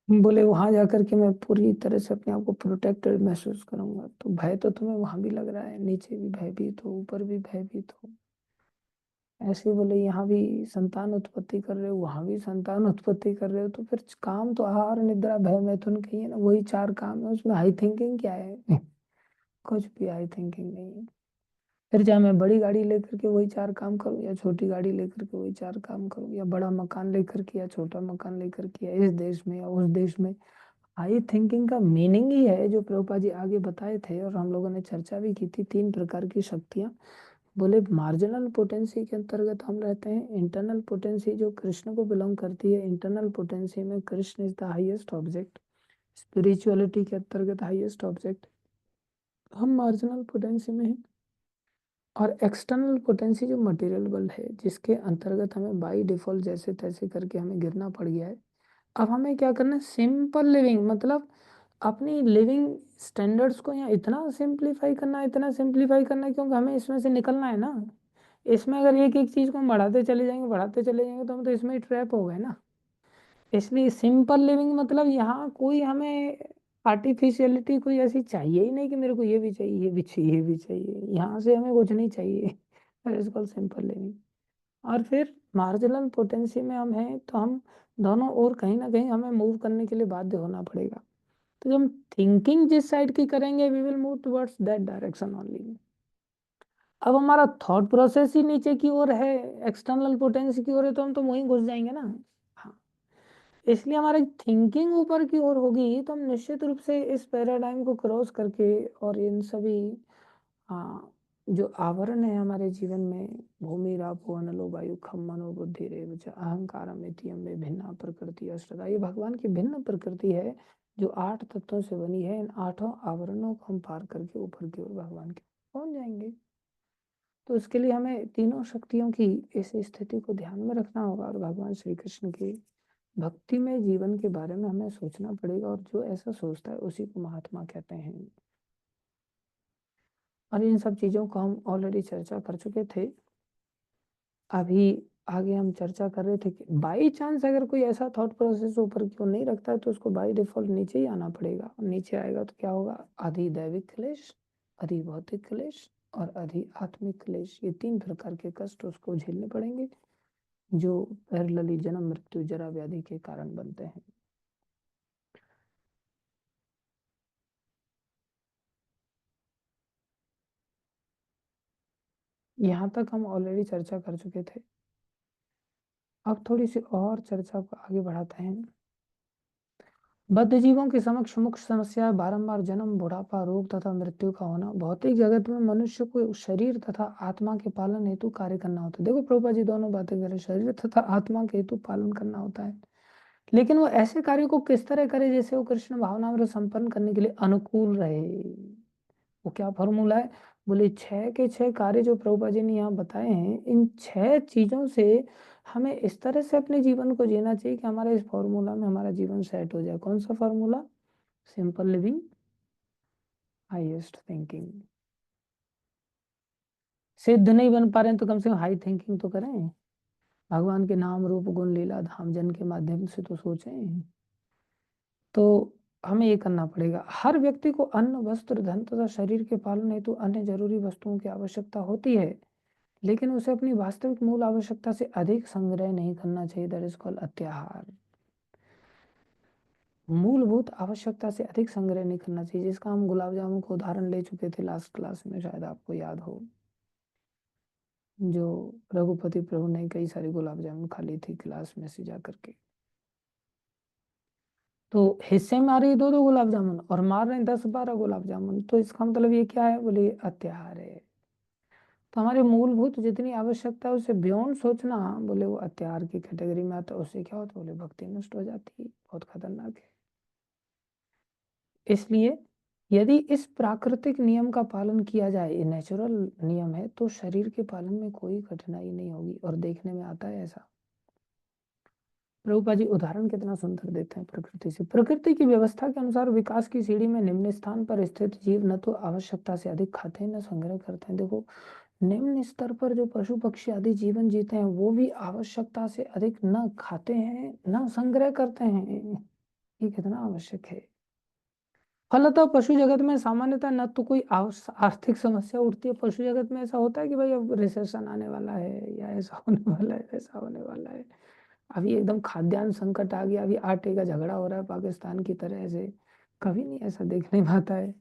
A: बोले वहां जाकर के मैं पूरी तरह से अपने आप को प्रोटेक्टेड महसूस करूंगा। तो भय तो तुम्हें वहां भी लग रहा है, नीचे भी भयभीत हो, ऊपर भी भयभीत हो। ऐसे बोले यहाँ भी संतान उत्पत्ति कर रहे हो, वहां भी संतान उत्पत्ति कर रहे हो, तो फिर काम तो आहार निद्रा भय मैथुन कही है ना, वही चार काम है, उसमें हाई थिंकिंग क्या है? कुछ भी हाई थिंकिंग नहीं है। फिर चाहे मैं बड़ी गाड़ी लेकर के वही चार काम करूँ, या छोटी गाड़ी लेकर के वही चार काम करूँ, या बड़ा मकान लेकर के या छोटा मकान लेकर के, या इस देश में या उस देश में। हाई थिंकिंग का मीनिंग ही है जो प्रभुपा जी आगे बताए थे, और हम लोगों ने चर्चा भी की थी, तीन प्रकार की शक्तियां। बोले मार्जिनल पोटेंसी के अंतर्गत हम रहते हैं। इंटरनल पोटेंसी जो कृष्ण को बिलोंग करती है, इंटरनल पोटेंसी में Krishna is the highest object. Spirituality के अंतर्गत हाईएस्ट ऑब्जेक्ट हम मार्जिनल पोटेंसी में हैं। और एक्सटर्नल पोटेंसी जो मटेरियल वर्ल्ड है, जिसके अंतर्गत हमें बाई डिफॉल्ट जैसे तैसे करके हमें गिरना पड़ गया है। अब हमें क्या करना है? सिंपल लिविंग, मतलब अपनी लिविंग स्टैंडर्ड्स को यहाँ इतना सिंप्लीफाई करना है, इतना सिंप्लीफाई करना है, क्योंकि हमें इसमें से निकलना है ना। इसमें अगर एक एक चीज को हम बढ़ाते चले जाएंगे, बढ़ाते चले जाएंगे, तो हम तो इसमें ही ट्रैप हो गए ना। इसलिए सिंपल लिविंग मतलब यहाँ कोई हमें आर्टिफिशियलिटी कोई ऐसी चाहिए ही नहीं कि मेरे को ये भी चाहिए, ये भी चाहिए, ये भी चाहिए, यहाँ से हमें कुछ नहीं चाहिए। That is called simple living. और फिर मार्जिनल पोटेंसी में हम हैं, तो हम दोनों ओर कहीं ना कहीं हमें मूव करने के लिए बाध्य होना पड़ेगा। तो जब हम थिंकिंग जिस साइड की करेंगे, we will move towards that direction only. अब हमारा थॉट प्रोसेस ही नीचे की ओर है, एक्सटर्नल पोटेंसी की ओर है, तो हम तो वहीं घुस जाएंगे ना। हाँ, इसलिए हमारी थिंकिंग ऊपर की ओर होगी, तो हम निश्चित रूप से इस पैराडाइम को क्रॉस करके, और इन सभी हाँ जो आवरण है हमारे जीवन में, भूमि रापो अनलो वायु खम मनो बुद्धि रेव च अहंकार में भिन्ना प्रकृति अष्टधा, ये भगवान की भिन्न प्रकृति है जो 8 तत्वों से बनी है। इन 8 आवरणों को हम पार करके ऊपर की ओर भगवान के पहुंच जाएंगे। तो उसके लिए हमें तीनों शक्तियों की इस स्थिति को ध्यान में रखना होगा, और भगवान श्री कृष्ण की भक्ति में जीवन के बारे में हमें सोचना पड़ेगा, और जो ऐसा सोचता है उसी को महात्मा कहते हैं। और इन सब चीज़ों को हम ऑलरेडी चर्चा कर चुके थे। अभी आगे हम चर्चा कर रहे थे कि बाई चांस अगर कोई ऐसा थॉट प्रोसेस ऊपर क्यों नहीं रखता है, तो उसको बाई डिफॉल्ट नीचे ही आना पड़ेगा। और नीचे आएगा तो क्या होगा? अधि दैविक क्लेश, अधि भौतिक क्लेश और अधि आत्मिक क्लेश, ये 3 प्रकार के कष्ट उसको झेलने पड़ेंगे, जो पैरेलली जन्म मृत्यु जरा व्याधि के कारण बनते हैं। यहाँ तक हम ऑलरेडी चर्चा कर चुके थे। अब थोड़ी सी और चर्चा को आगे बढ़ाते हैं। बद्ध जीवों के समक्ष मुख्य समस्या है बारंबार जन्म, बुढ़ापा, रोग तथा मृत्यु का होना। भौतिक जगत में मनुष्य को शरीर तथा आत्मा के पालन हेतु कार्य करना होता है। देखो प्रभुपा जी दोनों बातें करें, शरीर तथा आत्मा के हेतु पालन करना होता है, लेकिन वो ऐसे कार्य को किस तरह करे जैसे वो कृष्ण भावनामृत संपन्न करने के लिए अनुकूल रहे। वो क्या फॉर्मूला है? बोले 6 के 6 कार्य जो प्रभुपा जी ने यहाँ बताए हैं, इन 6 चीजों से हमें इस तरह से अपने जीवन को जीना चाहिए कि हमारे इस फॉर्मूला में हमारा जीवन सेट हो जाए। कौन सा formula? Simple living, highest thinking. सिद्ध नहीं बन पा रहे हैं तो कम से कम हाई थिंकिंग तो करें। भगवान के नाम रूप गुण लीला धाम जन के माध्यम से तो सोचें। तो हमें ये करना पड़ेगा। हर व्यक्ति को अन्न, वस्त्र, धन तथा शरीर के पालन हेतु अन्य जरूरी वस्तुओं की आवश्यकता होती है, लेकिन उसे अपनी वास्तविक मूल आवश्यकता से अधिक संग्रह नहीं करना चाहिए। दैट इज कॉल्ड अत्याहार। मूलभूत आवश्यकता से अधिक संग्रह नहीं करना चाहिए, जिसका हम गुलाब जामुन को उदाहरण ले चुके थे लास्ट क्लास में, शायद आपको याद हो। जो रघुपति प्रभु ने कई सारी गुलाब जामुन खा ली थी क्लास में से जा करके। तो हिस्से में आ रही 2-2 गुलाब जामुन और मार रहे हैं 10-12 गुलाब जामुन, तो इसका मतलब ये क्या है? बोले अत्याहार है। तो हमारे मूलभूत जितनी आवश्यकता है उससे बियॉन्ड सोचना, बोले वो अत्याहार की कैटेगरी में आता है। उससे क्या होता है? बोले भक्ति नष्ट हो जाती है, बहुत खतरनाक है। इसलिए यदि इस प्राकृतिक नियम का पालन किया जाए, ये नेचुरल नियम है, तो शरीर के पालन में कोई कठिनाई नहीं होगी। और देखने में आता है ऐसा। प्रभुपा जी उदाहरण कितना सुंदर देते हैं प्रकृति से। प्रकृति की व्यवस्था के अनुसार विकास की सीढ़ी में निम्न स्थान पर स्थित जीव न तो आवश्यकता से अधिक खाते हैं न संग्रह करते हैं। देखो, निम्न स्तर पर जो पशु पक्षी आदि जीवन जीते हैं, वो भी आवश्यकता से अधिक न खाते हैं न संग्रह करते हैं। ये कितना आवश्यक है। फलतः पशु जगत में सामान्यतः न तो कोई आर्थिक समस्या उठती है। पशु जगत में ऐसा होता है कि भाई अब रिसेशन आने वाला है या ऐसा होने वाला है, ऐसा होने वाला है। अभी एकदम खाद्यान्न संकट आ गया, अभी आटे का झगड़ा हो रहा है पाकिस्तान की तरह, ऐसे कभी नहीं ऐसा देखने में आता है।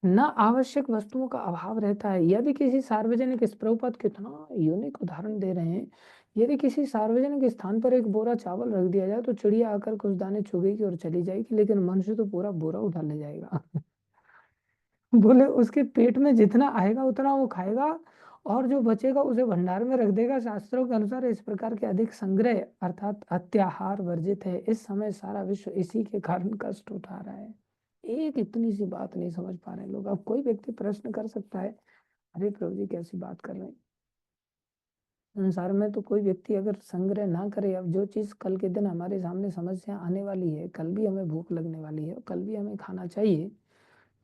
A: न आवश्यक वस्तुओं का अभाव रहता है। यदि किसी सार्वजनिक, इस प्रभुपद कितना यूनिक उदाहरण दे रहे हैं, यदि किसी सार्वजनिक स्थान पर एक बोरा चावल रख दिया जाए तो चिड़िया आकर कुछ दाने चुगेगी और चली जाएगी, लेकिन मनुष्य तो पूरा बोरा उठा ले जाएगा। बोले उसके पेट में जितना आएगा उतना वो खाएगा, और जो बचेगा उसे भंडार में रख देगा। शास्त्रों के अनुसार इस प्रकार के अधिक संग्रह अर्थात अत्याहार वर्जित है। इस समय सारा विश्व इसी के कारण कष्ट उठा रहा है। एक इतनी सी बात नहीं समझ पा रहे लोग। अब कोई व्यक्ति प्रश्न कर सकता है, अरे प्रभु जी कैसी बात कर रहे हैं, संसार में तो कोई व्यक्ति अगर संग्रह ना करे, अब जो चीज कल के दिन हमारे सामने समस्या आने वाली है, कल भी हमें भूख लगने वाली है, कल भी हमें खाना चाहिए,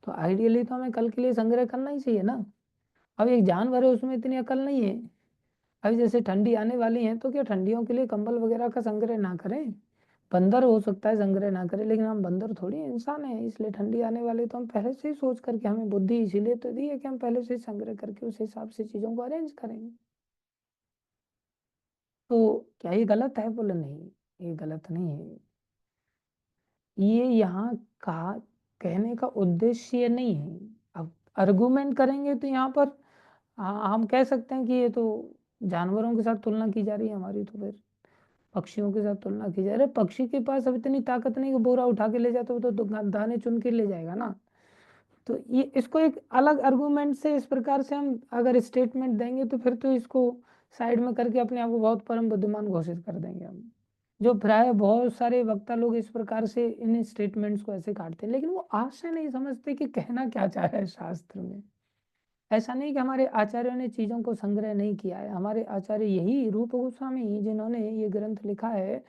A: तो आइडियली तो हमें कल के लिए संग्रह करना ही चाहिए ना। अब एक जानवर है, उसमें इतनी अकल नहीं है। अभी जैसे ठंडी आने वाली है तो क्या ठंडियों के लिए कंबल वगैरह का संग्रह ना करें। बंदर हो सकता है संग्रह ना करे, लेकिन हम बंदर थोड़ी हैं, इंसान है, इसलिए ठंडी आने वाली तो हम पहले से ही सोच करके, हमें बुद्धि इसीलिए तो दी है कि हम पहले से ही संग्रह करके उस हिसाब से चीजों को अरेंज करेंगे। तो क्या ये गलत है? बोले नहीं, ये गलत नहीं है। ये यहाँ कहा, कहने का उद्देश्य ये नहीं है। अब आर्गुमेंट करेंगे तो यहाँ पर हम कह सकते हैं कि ये तो जानवरों के साथ तुलना की जा रही है हमारी, तो फिर पक्षियों के साथ तुलना की जा रही है। पक्षी के पास अब इतनी ताकत नहीं कि बोरा उठा के ले जाता, वो तो दाने चुन के ले जाएगा ना। तो ये इसको एक अलग आर्गुमेंट से इस प्रकार से हम अगर स्टेटमेंट देंगे तो फिर तो इसको साइड में करके अपने आप को बहुत परम बुद्धिमान घोषित कर देंगे हम। जो प्राय बहुत सारे वक्ता लोग इस प्रकार से इन स्टेटमेंट्स को ऐसे काटते हैं, लेकिन वो आशय नहीं समझते कि कहना क्या चाह रहा है शास्त्र में। ऐसा नहीं कि हमारे आचार्यों ने चीजों को संग्रह नहीं किया है। हमारे आचार्य यही रूप गोस्वामी जिन्होंने ये ग्रंथ लिखा है,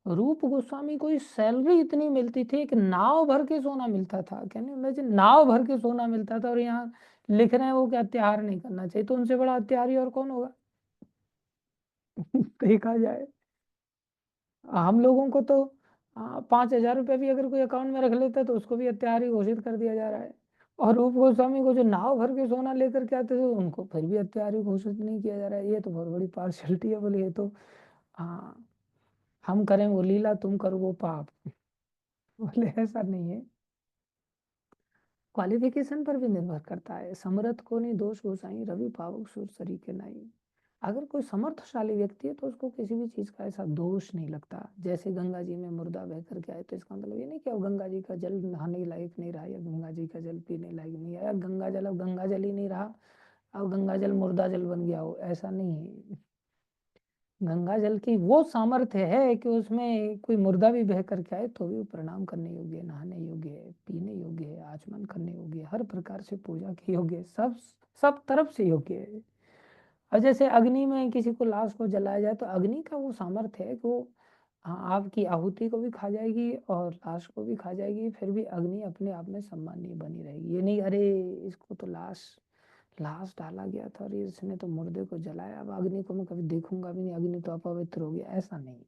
A: रूप गोस्वामी को सैलरी इतनी मिलती थी, एक नाव भर के सोना मिलता था। कैन यू इमेजिन, नाव भर के सोना मिलता था, और यहाँ लिख रहे हैं वो कि अत्याहार नहीं करना चाहिए। तो उनसे बड़ा अत्याहारी और कौन होगा? देखा जाए हम लोगों को तो 5,000 रुपये भी अगर कोई अकाउंट में रख लेता है तो उसको भी अत्याहारी घोषित कर दिया जा रहा है। और रूप गोस्वामी को जो नाव भर के सोना लेकर के आते थे उनको फिर भी अत्याहारी घोषित नहीं किया जा रहा है। ये तो बहुत बड़ी पार्शियलिटी है। बोले ये तो हाँ, हम करें वो लीला, तुम करो वो पाप। बोले ऐसा नहीं है, क्वालिफिकेशन पर भी निर्भर करता है। समर्थ को नहीं दोष गोसाई, रवि पावक सुर सरी के नहीं। अगर कोई समर्थशाली व्यक्ति है तो उसको किसी भी चीज का ऐसा दोष नहीं लगता। जैसे गंगा जी में मुर्दा बह करके आए, तो इसका मतलब ये नहीं कि अब गंगा जी का जल नहाने लायक नहीं रहा, या गंगा जी का जल पीने लायक नहीं आया, गंगा जल अब गंगा जल ही नहीं रहा, अब गंगा जल मुर्दा जल बन गया हो, ऐसा नहीं है। गंगा जल की वो सामर्थ्य है कि उसमें कोई मुर्दा भी बह करके आए तो भी वो प्रणाम करने योग्य है, नहाने योग्य है, पीने योग्य है, आचमन करने योग्य है, हर प्रकार से पूजा की योग्य है, सब तरफ से योग्य है। और जैसे अग्नि में किसी को लाश को जलाया जाए तो अग्नि का वो सामर्थ्य है कि वो आपकी आहुति को भी खा जाएगी और लाश को भी खा जाएगी, फिर भी अग्नि अपने आप में सम्माननीय बनी रहेगी। ये नहीं अरे इसको तो लाश लाश डाला गया था और इसने तो मुर्दे को जलाया, अब अग्नि को मैं कभी देखूंगा भी नहीं, अग्नि तो अपवित्र हो गया, ऐसा नहीं।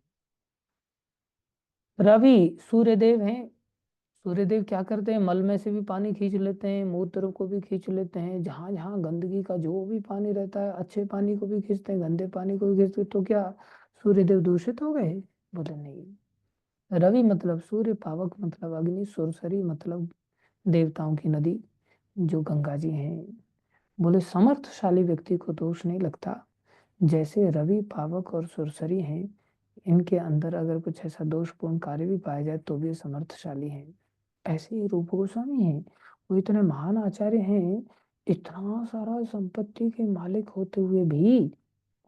A: रवि सूर्यदेव हैं। सूर्यदेव क्या करते हैं, मल में से भी पानी खींच लेते हैं, मूत्र को भी खींच लेते हैं, जहां जहां गंदगी का जो भी पानी रहता है, अच्छे पानी को भी खींचते हैं, गंदे पानी को भी खींचते हैं। तो क्या सूर्यदेव दूषित हो गए? बोले नहीं। रवि मतलब सूर्य, पावक मतलब अग्नि, सुरसरी मतलब देवताओं की नदी जो गंगा जी हैं। बोले समर्थशाली व्यक्ति को दोष नहीं लगता। जैसे रवि, पावक और सुरसरी हैं, इनके अंदर अगर कुछ ऐसा दोषपूर्ण कार्य भी पाया जाए तो भी ये समर्थशाली हैं। ऐसे ही रूप गोस्वामी हैं, वो इतने महान आचार्य हैं, इतना सारा संपत्ति के मालिक होते हुए भी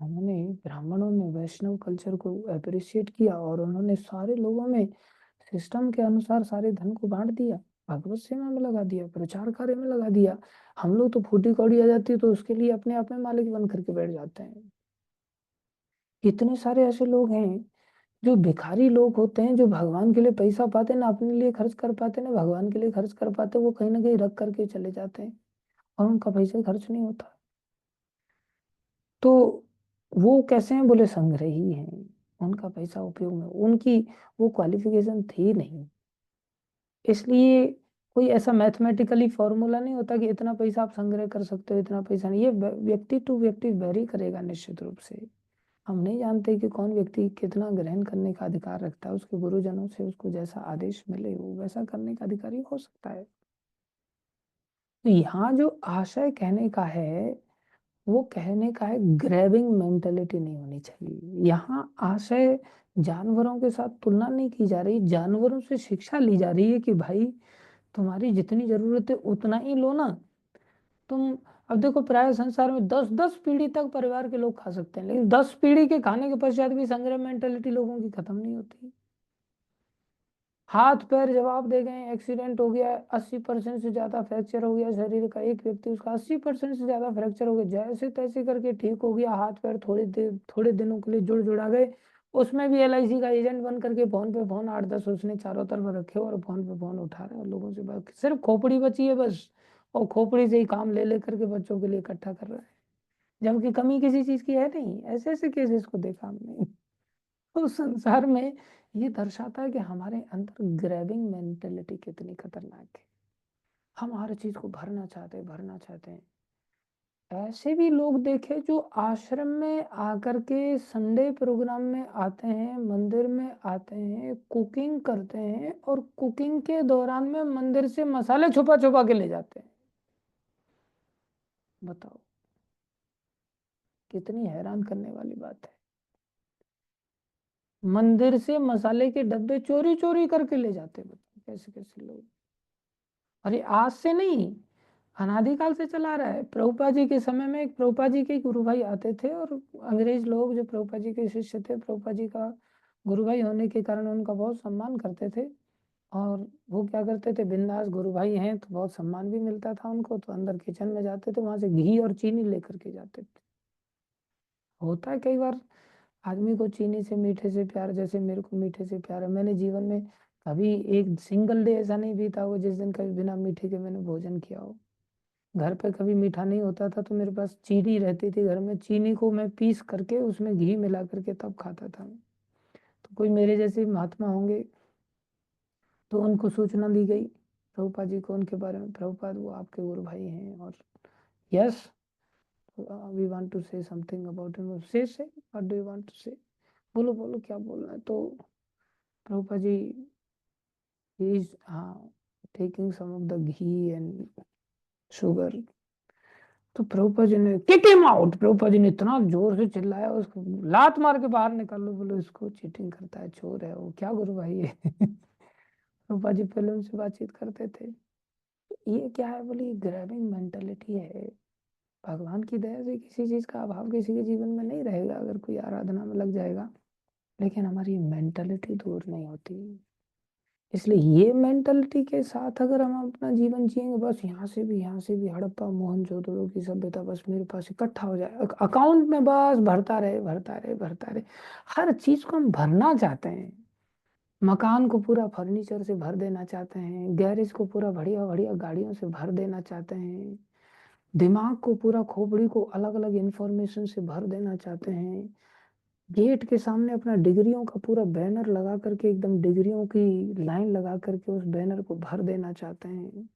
A: उन्होंने ब्राह्मणों में वैष्णव कल्चर को अप्रिशिएट किया, और उन्होंने सारे लोगों में सिस्टम के अनुसार सारे धन को बांट दिया, भगवत सेवा में लगा दिया, प्रचार कार्य में लगा दिया। हम लोग तो फूटी कौड़ी आ जाती है तो उसके लिए अपने आप में मालिक बन करके बैठ जाते हैं। कितने सारे ऐसे लोग हैं जो भिखारी लोग होते हैं, जो भगवान के लिए पैसा पाते ना अपने लिए खर्च कर पाते ना भगवान के लिए खर्च कर पाते, वो कहीं ना कहीं रख करके चले जाते हैं और उनका पैसा खर्च नहीं होता। तो वो कैसे हैं? बोले संग्रही हैं, उनका पैसा उपयोग में, उनकी वो क्वालिफिकेशन थी नहीं। इसलिए कोई ऐसा मैथमेटिकली फॉर्मूला नहीं होता कि इतना पैसा आप संग्रह कर सकते हो, इतना पैसा नहीं। ये व्यक्ति टू व्यक्ति वेरी करेगा निश्चित रूप से। हम नहीं जानते कि कौन व्यक्ति कितना ग्रहण करने का अधिकार रखता है। उसके गुरुजनों से उसको जैसा आदेश मिले वो वैसा करने का अधिकारी हो सकता है। तो यहाँ जो आशय कहने का है वो कहने का है ग्रैबिंग मेंटेलिटी नहीं होनी चाहिए। यहाँ आशय जानवरों के साथ तुलना नहीं की जा रही, जानवरों से शिक्षा ली जा रही है कि भाई तुम्हारी जितनी जरूरत है उतना ही लो ना तुम। अब देखो प्राय संसार में 10-10 पीढ़ी तक परिवार के लोग खा सकते हैं, लेकिन 10 पीढ़ी के खाने के पश्चात भी संग्रह मेंटेलिटी लोगों की खत्म नहीं होती। हाथ पैर जवाब दे गए, एक्सीडेंट हो गया, 80% से ज्यादा फ्रैक्चर हो गया शरीर का, एक व्यक्ति उसका 80% से ज्यादा फ्रैक्चर हो गया, जैसे तैसे करके ठीक हो गया, हाथ पैर थोड़े दिनों के लिए जुड़ा गए। उसमें भी LIC का एजेंट बन करके फोन पे फोन 8-10 उसने चारों तरफ रखे और फोन पे फोन उठा रहा है लोगों से बात, सिर्फ खोपड़ी बची है बस, और खोपड़ी से ही काम ले करके बच्चों के लिए इकट्ठा कर रहा है, जबकि कमी किसी चीज की है नहीं। ऐसे ऐसे केसेस को देखा हमने। तो संसार में ये दर्शाता है कि हमारे अंदर ग्रैबिंग मेंटेलिटी कितनी खतरनाक है। हम हर चीज को भरना चाहते हैं। ऐसे भी लोग देखे जो आश्रम में आकर के संडे प्रोग्राम में आते हैं, मंदिर में आते हैं, कुकिंग करते हैं और कुकिंग के दौरान में मंदिर से मसाले छुपा छुपा के ले जाते हैं। बताओ कितनी हैरान करने वाली बात है। मंदिर से मसाले के डब्बे चोरी चोरी करके ले जाते हैं। बताओ कैसे कैसे लोग। अरे आज से नहीं, अनादिकाल से चला रहा है। प्रभुपा जी के समय में एक प्रभुपा जी के गुरु भाई आते थे और अंग्रेज लोग जो प्रभुपा जी के शिष्य थे प्रभुपा जी का गुरु भाई होने के कारण उनका बहुत सम्मान करते थे। और वो क्या करते थे, बिंदास गुरु भाई हैं तो बहुत सम्मान भी मिलता था उनको, तो अंदर किचन में जाते थे, वहां से घी और चीनी लेकर के जाते थे। होता है कई बार आदमी को चीनी से मीठे से प्यार, जैसे मेरे को मीठे से प्यार है। मैंने जीवन में कभी एक सिंगल डे ऐसा नहीं बीता हो जिस दिन कभी बिना मीठे के मैंने भोजन किया हो। घर पे कभी मीठा नहीं होता था तो मेरे पास चीनी रहती थी घर में, चीनी को मैं पीस करके उसमें घी मिला करके तब खाता था। तो कोई मेरे जैसे महात्मा होंगे तो उनको सूचना दी गई प्रभुपाद जी को उनके बारे में, प्रभुपाद वो आपके गुरु भाई हैं और yes we want to say something about him. Say what do you want to say, बोलो बोलो क्या बोलना है। तो प्रभुपाद जी इज हाँ taking some of the ghee and sugar. तो प्रभुपा जी ने kick him out, Prabhupa ji ने इतना जोर से चिल्लाया उसको लात मार के बाहर निकालो, बोलो इसको चीटिंग करता है, चोर है वो, क्या गुरु भाई है। प्रभुपा जी पहले उनसे बातचीत करते थे। ये क्या है बोले, ये ग्रैबिंग मेंटेलिटी है। भगवान की दया से किसी चीज का अभाव किसी के जीवन में नहीं रहेगा अगर कोई आराधना में लग जाएगा, लेकिन हमारी मेंटेलिटी दूर नहीं होती। इसलिए ये मेंटलिटी के साथ अगर हम अपना जीवन जिएंगे, बस यहाँ से भी हड़प्पा मोहनजोदड़ो की सभ्यता बस मेरे पास इकट्ठा हो जाए, अकाउंट में बस भरता रहे। हर चीज को हम भरना चाहते हैं। मकान को पूरा फर्नीचर से भर देना चाहते हैं, गैरेज को पूरा बढ़िया बढ़िया गाड़ियों से भर देना चाहते हैं, दिमाग को पूरा खोपड़ी को अलग अलग इंफॉर्मेशन से भर देना चाहते हैं, गेट के सामने अपना डिग्रियों का पूरा बैनर लगा करके एकदम डिग्रियों की लाइन लगा करके उस बैनर को भर देना चाहते हैं,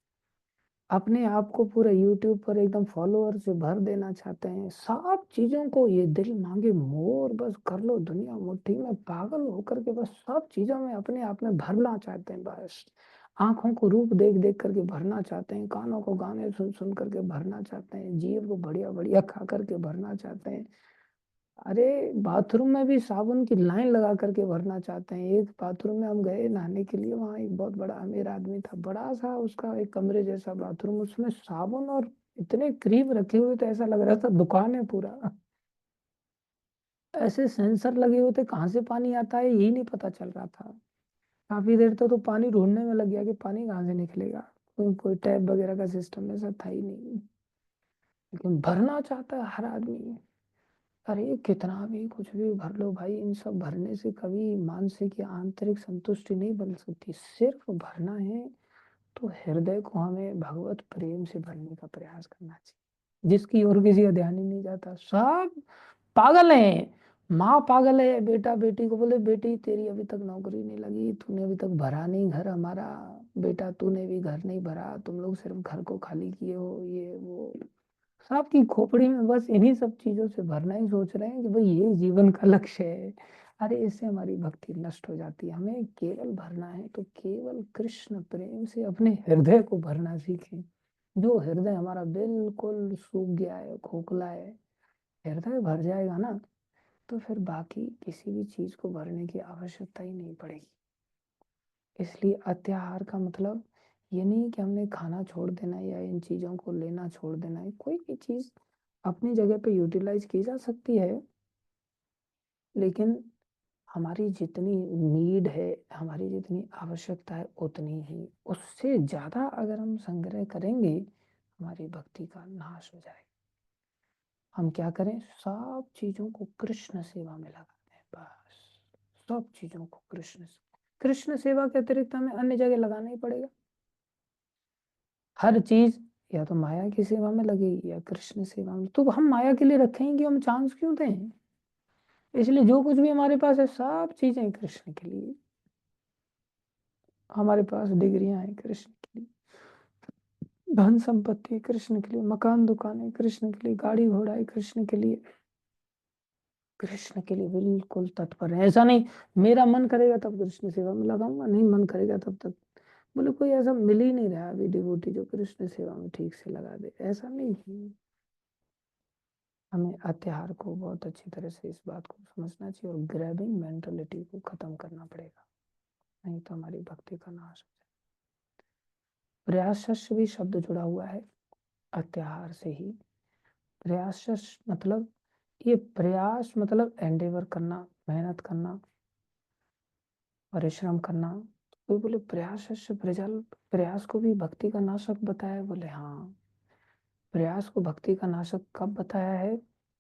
A: अपने आप को पूरा यूट्यूब पर एकदम फॉलोअर से भर देना चाहते हैं। सब चीजों को ये दिल मांगे मोर बस कर लो, दुनिया मुट्ठी में पागल होकर के बस सब चीजों में अपने आप में भरना चाहते हैं। बस आंखों को रूप देख देख करके भरना चाहते हैं, कानों को गाने सुन सुन करके भरना चाहते हैं, जीभ को बढ़िया बढ़िया खा करके भरना चाहते हैं। अरे बाथरूम में भी साबुन की लाइन लगा करके भरना चाहते हैं। एक बाथरूम में हम गए नहाने के लिए, वहां एक बहुत बड़ा अमीर आदमी था, बड़ा सा उसका एक कमरे जैसा बाथरूम, उसमें साबुन और इतने क्रीम रखे हुए थे ऐसा लग रहा था दुकान है पूरा। ऐसे सेंसर लगे हुए थे, कहाँ से पानी आता है यही नहीं पता चल रहा था। काफी देर तो पानी ढूंढने में लग गया कि पानी कहाँ से निकलेगा, कोई टैप वगैरह का सिस्टम ऐसा था ही नहीं, लेकिन भरना चाहता है हर आदमी। अरे कितना भी कुछ भी भर लो भाई, इन सब भरने से कभी मानसिक या आंतरिक संतुष्टि नहीं बन सकती। सिर्फ भरना है तो हृदय को हमें भगवत प्रेम से भरने का प्रयास करना चाहिए, जिसकी ओर किसी का ध्यान ही नहीं जाता। सब पागल हैं, माँ पागल है, बेटा बेटी को बोले बेटी तेरी अभी तक नौकरी नहीं लगी, तूने अभी तक भरा नहीं घर हमारा, बेटा तूने भी घर नहीं भरा, तुम लोग सिर्फ घर को खाली किए हो, ये वो सांप की खोपड़ी में बस इन्हीं सब चीजों से भरना ही सोच रहे हैं कि भाई ये जीवन का लक्ष्य है। अरे इससे हमारी भक्ति नष्ट हो जाती है। हमें केवल भरना है तो केवल कृष्ण प्रेम से अपने हृदय को भरना सीखें। जो हृदय हमारा बिल्कुल सूख गया है, खोखला है, हृदय भर जाएगा ना, तो फिर बाकी किसी भी चीज को भरने की आवश्यकता ही नहीं पड़ेगी। इसलिए अत्याहार का मतलब ये नहीं कि हमने खाना छोड़ देना है या इन चीजों को लेना छोड़ देना है। कोई भी चीज अपनी जगह पे यूटिलाइज की जा सकती है, लेकिन हमारी जितनी नीड है, हमारी जितनी आवश्यकता है उतनी ही, उससे ज्यादा अगर हम संग्रह करेंगे हमारी भक्ति का नाश हो जाएगा। हम क्या करें, सब चीजों को कृष्ण सेवा में लगा दें, बस सब चीजों को कृष्ण सेवा के अतिरिक्त हमें अन्य जगह लगाना ही पड़ेगा। हर चीज या तो माया की सेवा में लगेगी या कृष्ण सेवा में। तो हम माया के लिए रखेंगे, हम चांस क्यों दें। इसलिए जो कुछ भी हमारे पास है सब चीजें कृष्ण के लिए। हमारे पास डिग्रियां हैं कृष्ण के लिए, धन संपत्ति कृष्ण के लिए, मकान दुकानें कृष्ण के लिए, गाड़ी घोड़ा है कृष्ण के लिए, कृष्ण के लिए बिल्कुल तत्पर है। ऐसा नहीं मेरा मन करेगा तब कृष्ण सेवा में लगाऊंगा, नहीं मन करेगा तब तक। बोले कोई ऐसा मिल ही नहीं रहा अभी डिवोटी जो कृष्ण सेवा में ठीक से लगा दे, ऐसा नहीं है। हमें अत्याहार को बहुत अच्छी तरह से इस बात को समझना चाहिए और ग्रैबिंग मेंटालिटी को खत्म करना पड़ेगा, नहीं तो हमारी भक्ति का नाश हो जाए। प्रयास भी शब्द जुड़ा हुआ है अत्याहार से ही। प्रयास मतलब ये प्रयास मतलब एंडेवर करना, मेहनत करना, परिश्रम करना। कोई बोले प्रयास प्रजल, प्रयास को भी भक्ति का नाशक बताया। बोले हाँ, प्रयास को भक्ति का नाशक कब बताया है,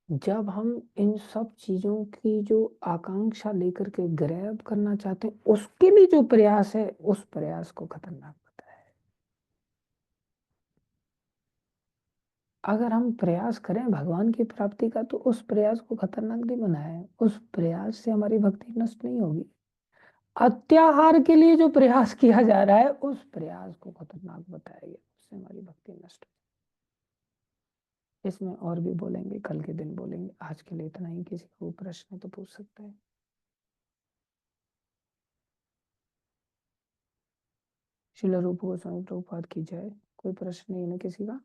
A: जब हम इन सब चीजों की जो आकांक्षा लेकर के ग्रैब करना चाहते हैं उसके लिए जो प्रयास है उस प्रयास को खतरनाक बताया है। अगर हम प्रयास करें भगवान की प्राप्ति का तो उस प्रयास को खतरनाक नहीं बनाया है, उस प्रयास से हमारी भक्ति नष्ट नहीं होगी। अत्याहार के लिए जो प्रयास किया जा रहा है उस प्रयास को खतरनाक बताया गया, उससे हमारी भक्ति नष्ट हो। इसमें और भी बोलेंगे, कल के दिन बोलेंगे। आज के लिए इतना ही। किसी को प्रश्न है तो पूछ सकते हैं। शिला रूप गोस्वामी प्रभुपाद की जय। कोई प्रश्न नहीं है ना किसी का।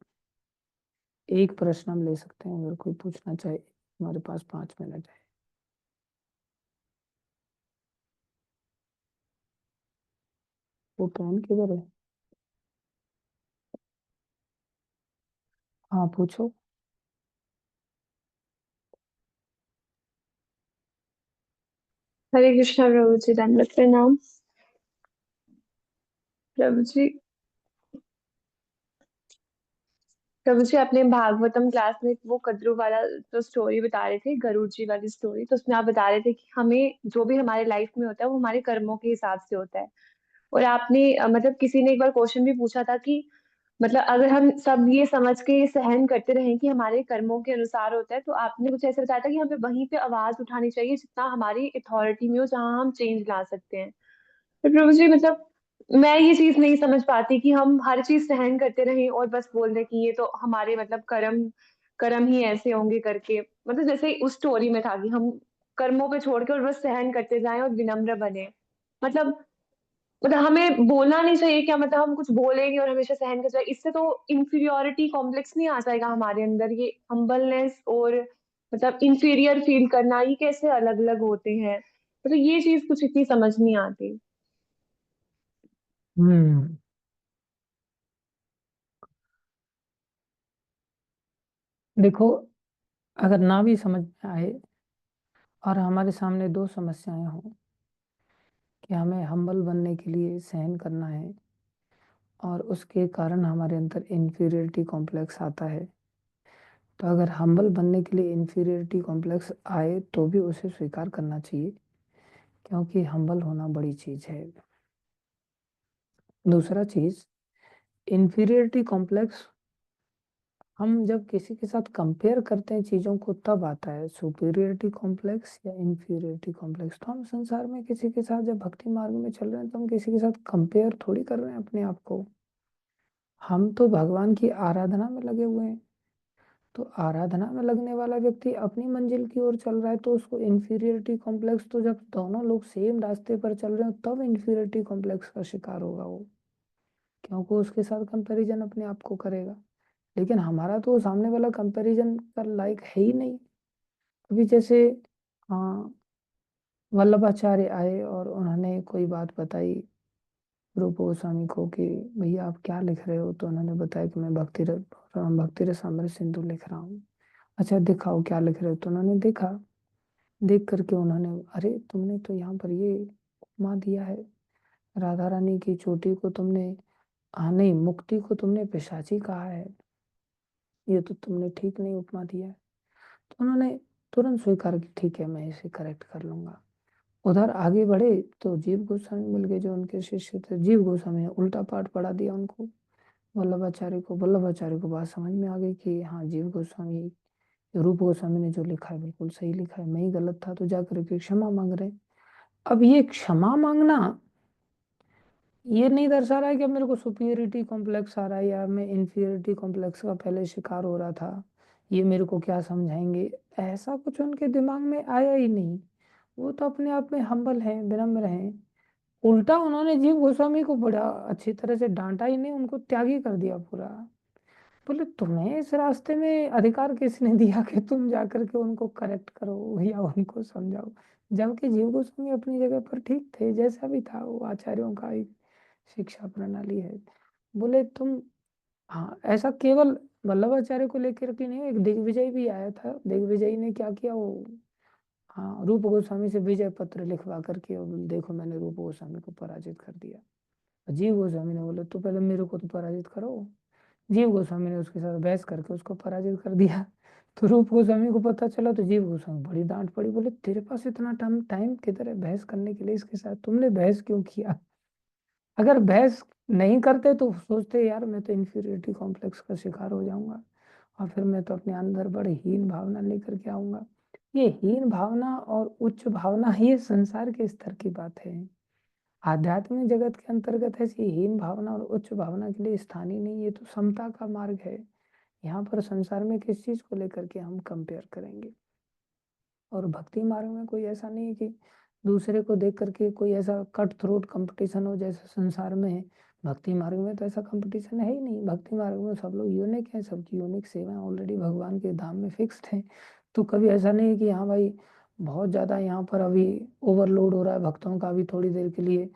A: एक प्रश्न हम ले सकते हैं अगर कोई पूछना चाहे। हमारे पास 5 मिनट है। वो पेन किधर है। हाँ पूछो।
B: हरे कृष्णा प्रभु जी, दंडवत प्रणाम। प्रभु जी, प्रभु जी, आपने भागवतम क्लास में वो कद्रू वाला जो स्टोरी बता रहे थे, गरुड़ जी वाली स्टोरी, तो उसमें आप बता रहे थे कि हमें जो भी हमारे लाइफ में होता है वो हमारे कर्मों के हिसाब से होता है। और आपने मतलब किसी ने एक बार क्वेश्चन भी पूछा था कि मतलब अगर हम सब ये समझ के सहन करते रहें कि हमारे कर्मों के अनुसार होता है, तो आपने कुछ ऐसा बताया था कि हमें वहीं पे आवाज उठानी चाहिए जितना हमारी अथॉरिटी में हो, जहाँ हम चेंज ला सकते हैं। तो प्रभु जी मतलब मैं ये चीज नहीं समझ पाती कि हम हर चीज सहन करते रहें और बस बोल दें कि ये तो हमारे मतलब कर्म कर्म ही ऐसे होंगे करके। मतलब जैसे उस स्टोरी में था कि हम कर्मों पे छोड़ के और बस सहन करते जाएं और विनम्र बने। मतलब मतलब हमें बोलना नहीं चाहिए क्या, मतलब हम कुछ बोलेंगे और हमेशा सहन कर जाए, इससे तो इंफीरियोरिटी कॉम्प्लेक्स नहीं आ जाएगा हमारे अंदर, ये हम्बलनेस और मतलब इंफीरियर फील करना, ये कैसे अलग अलग होते हैं। मतलब ये चीज कुछ इतनी समझ नहीं आती।
A: हम्म देखो, अगर ना भी समझ में आए और हमारे सामने दो समस्याएं हों कि हमें हम्बल बनने के लिए सहन करना है और उसके कारण हमारे अंदर इन्फीरियरिटी कॉम्प्लेक्स आता है, तो अगर हम्बल बनने के लिए इन्फीरियरिटी कॉम्प्लेक्स आए तो भी उसे स्वीकार करना चाहिए, क्योंकि हम्बल होना बड़ी चीज है। दूसरा चीज, इन्फीरियरिटी कॉम्प्लेक्स हम जब किसी के साथ कंपेयर करते हैं चीज़ों को, तब आता है सुपीरियरिटी कॉम्प्लेक्स या इंफीरियरिटी कॉम्प्लेक्स। तो हम संसार में किसी के साथ जब भक्ति मार्ग में चल रहे हैं, तो हम किसी के साथ कंपेयर थोड़ी कर रहे हैं अपने आप को। हम तो भगवान की आराधना में लगे हुए हैं। तो आराधना में लगने वाला व्यक्ति अपनी मंजिल की ओर चल रहा है, तो उसको इंफीरियरिटी कॉम्प्लेक्स, तो जब दोनों लोग सेम रास्ते पर चल रहे हो तब इंफीरियरिटी कॉम्प्लेक्स का शिकार होगा वो, क्योंकि उसके साथ कंपैरिजन अपने आप को करेगा। लेकिन हमारा तो सामने वाला कंपैरिजन का लायक है ही नहीं। अभी जैसे हाँ, वल्लभाचार्य आए और उन्होंने कोई बात बताई रूप गोस्वामी को कि भैया आप क्या लिख रहे हो, तो उन्होंने बताया कि मैं भक्ति रसामृत सिंधु लिख रहा हूँ। अच्छा दिखाओ क्या लिख रहे हो, तो उन्होंने देखा। देख करके उन्होंने, अरे तुमने तो यहाँ पर ये उपमा दिया है, राधा रानी की चोटी को तुमने, हाँ नहीं, मुक्ति को तुमने पिशाची कहा है, ये तो तुमने ठीक नहीं उपमा दिया है। तो उन्होंने तुरंत स्वीकार की, ठीक है मैं इसे करेक्ट कर लूंगा। उधर आगे बढ़े तो जीव गोस्वामी मिल गए, जो उनके शिष्य थे। जीव गोस्वामी ने उल्टा पाठ पढ़ा दिया उनको, वल्लभाचार्य को बात समझ में आ गई कि हाँ, जीव गोस्वामी, रूप गोस्वामी ने जो लिखा है बिल्कुल सही लिखा है, मैं ही गलत था। तो जाकर के क्षमा मांग रहे। अब ये क्षमा मांगना ये नहीं दर्शा रहा है कि अब मेरे को सुपीरियरिटी कॉम्प्लेक्स आ रहा है या मैं इंफीरियरिटी कॉम्प्लेक्स का पहले शिकार हो रहा था, ये मेरे को क्या समझाएंगे। ऐसा कुछ उनके दिमाग में आया ही नहीं। वो तो अपने आप में हम्बल हैं, विनम्र हैं। उल्टा उन्होंने जीव गोस्वामी को बड़ा अच्छी तरह से डांटा ही नहीं, उनको त्यागी कर दिया पूरा। बोले तुम्हें इस रास्ते में अधिकार किसने दिया कि तुम जाकर के उनको करेक्ट करो या उनको समझाओ। जबकि जीव गोस्वामी अपनी जगह पर ठीक थे, जैसा भी था वो आचार्यों का एक शिक्षा प्रणाली है। बोले तुम, हाँ ऐसा केवल वल्लभाचार्य को लेकर के नहीं, एक दिग्विजय भी आया था। दिग्विजय ने क्या किया, वो हाँ रूप गोस्वामी से विजय पत्र लिखवा करके, और देखो मैंने रूप गोस्वामी को पराजित कर दिया। जीव गोस्वामी ने बोला तो पहले मेरे को तो पराजित करो। जीव गोस्वामी ने उसके साथ बहस करके उसको पराजित कर दिया। तो रूप गोस्वामी को पता चला, तो जीव गोस्वामी बड़ी डांट पड़ी। बोले तेरे पास इतना टाइम टाइम किधर है बहस करने के लिए इसके साथ, तुमने बहस क्यों किया। अगर बहस नहीं करते तो सोचते यार मैं तो इंफीरियरिटी कॉम्प्लेक्स का शिकार हो जाऊंगा, और फिर मैं तो अपने अंदर बड़े हीन भावना लेकर के आऊंगा। ये हीन भावना और उच्च भावना ये संसार के स्तर की बात है। आध्यात्मिक जगत के अंतर्गत ऐसी हीन भावना और उच्च भावना के लिए स्थान ही नहीं। ये तो समता का मार्ग है। यहाँ पर संसार में किस चीज को लेकर के हम कंपेयर करेंगे। और भक्ति मार्ग में कोई ऐसा नहीं है कि दूसरे को देख करके कोई ऐसा कट थ्रोट कंपटीशन हो जैसे संसार में है। भक्ति मार्ग में तो ऐसा कंपटीशन है ही नहीं। भक्ति मार्ग में सब लोग यूनिक हैं, सबकी यूनिक सेवाएं ऑलरेडी भगवान के धाम में फिक्स्ड हैं। तो कभी ऐसा नहीं है कि हाँ भाई बहुत ज़्यादा यहाँ पर अभी ओवरलोड हो रहा है भक्तों का, अभी थोड़ी देर के लिए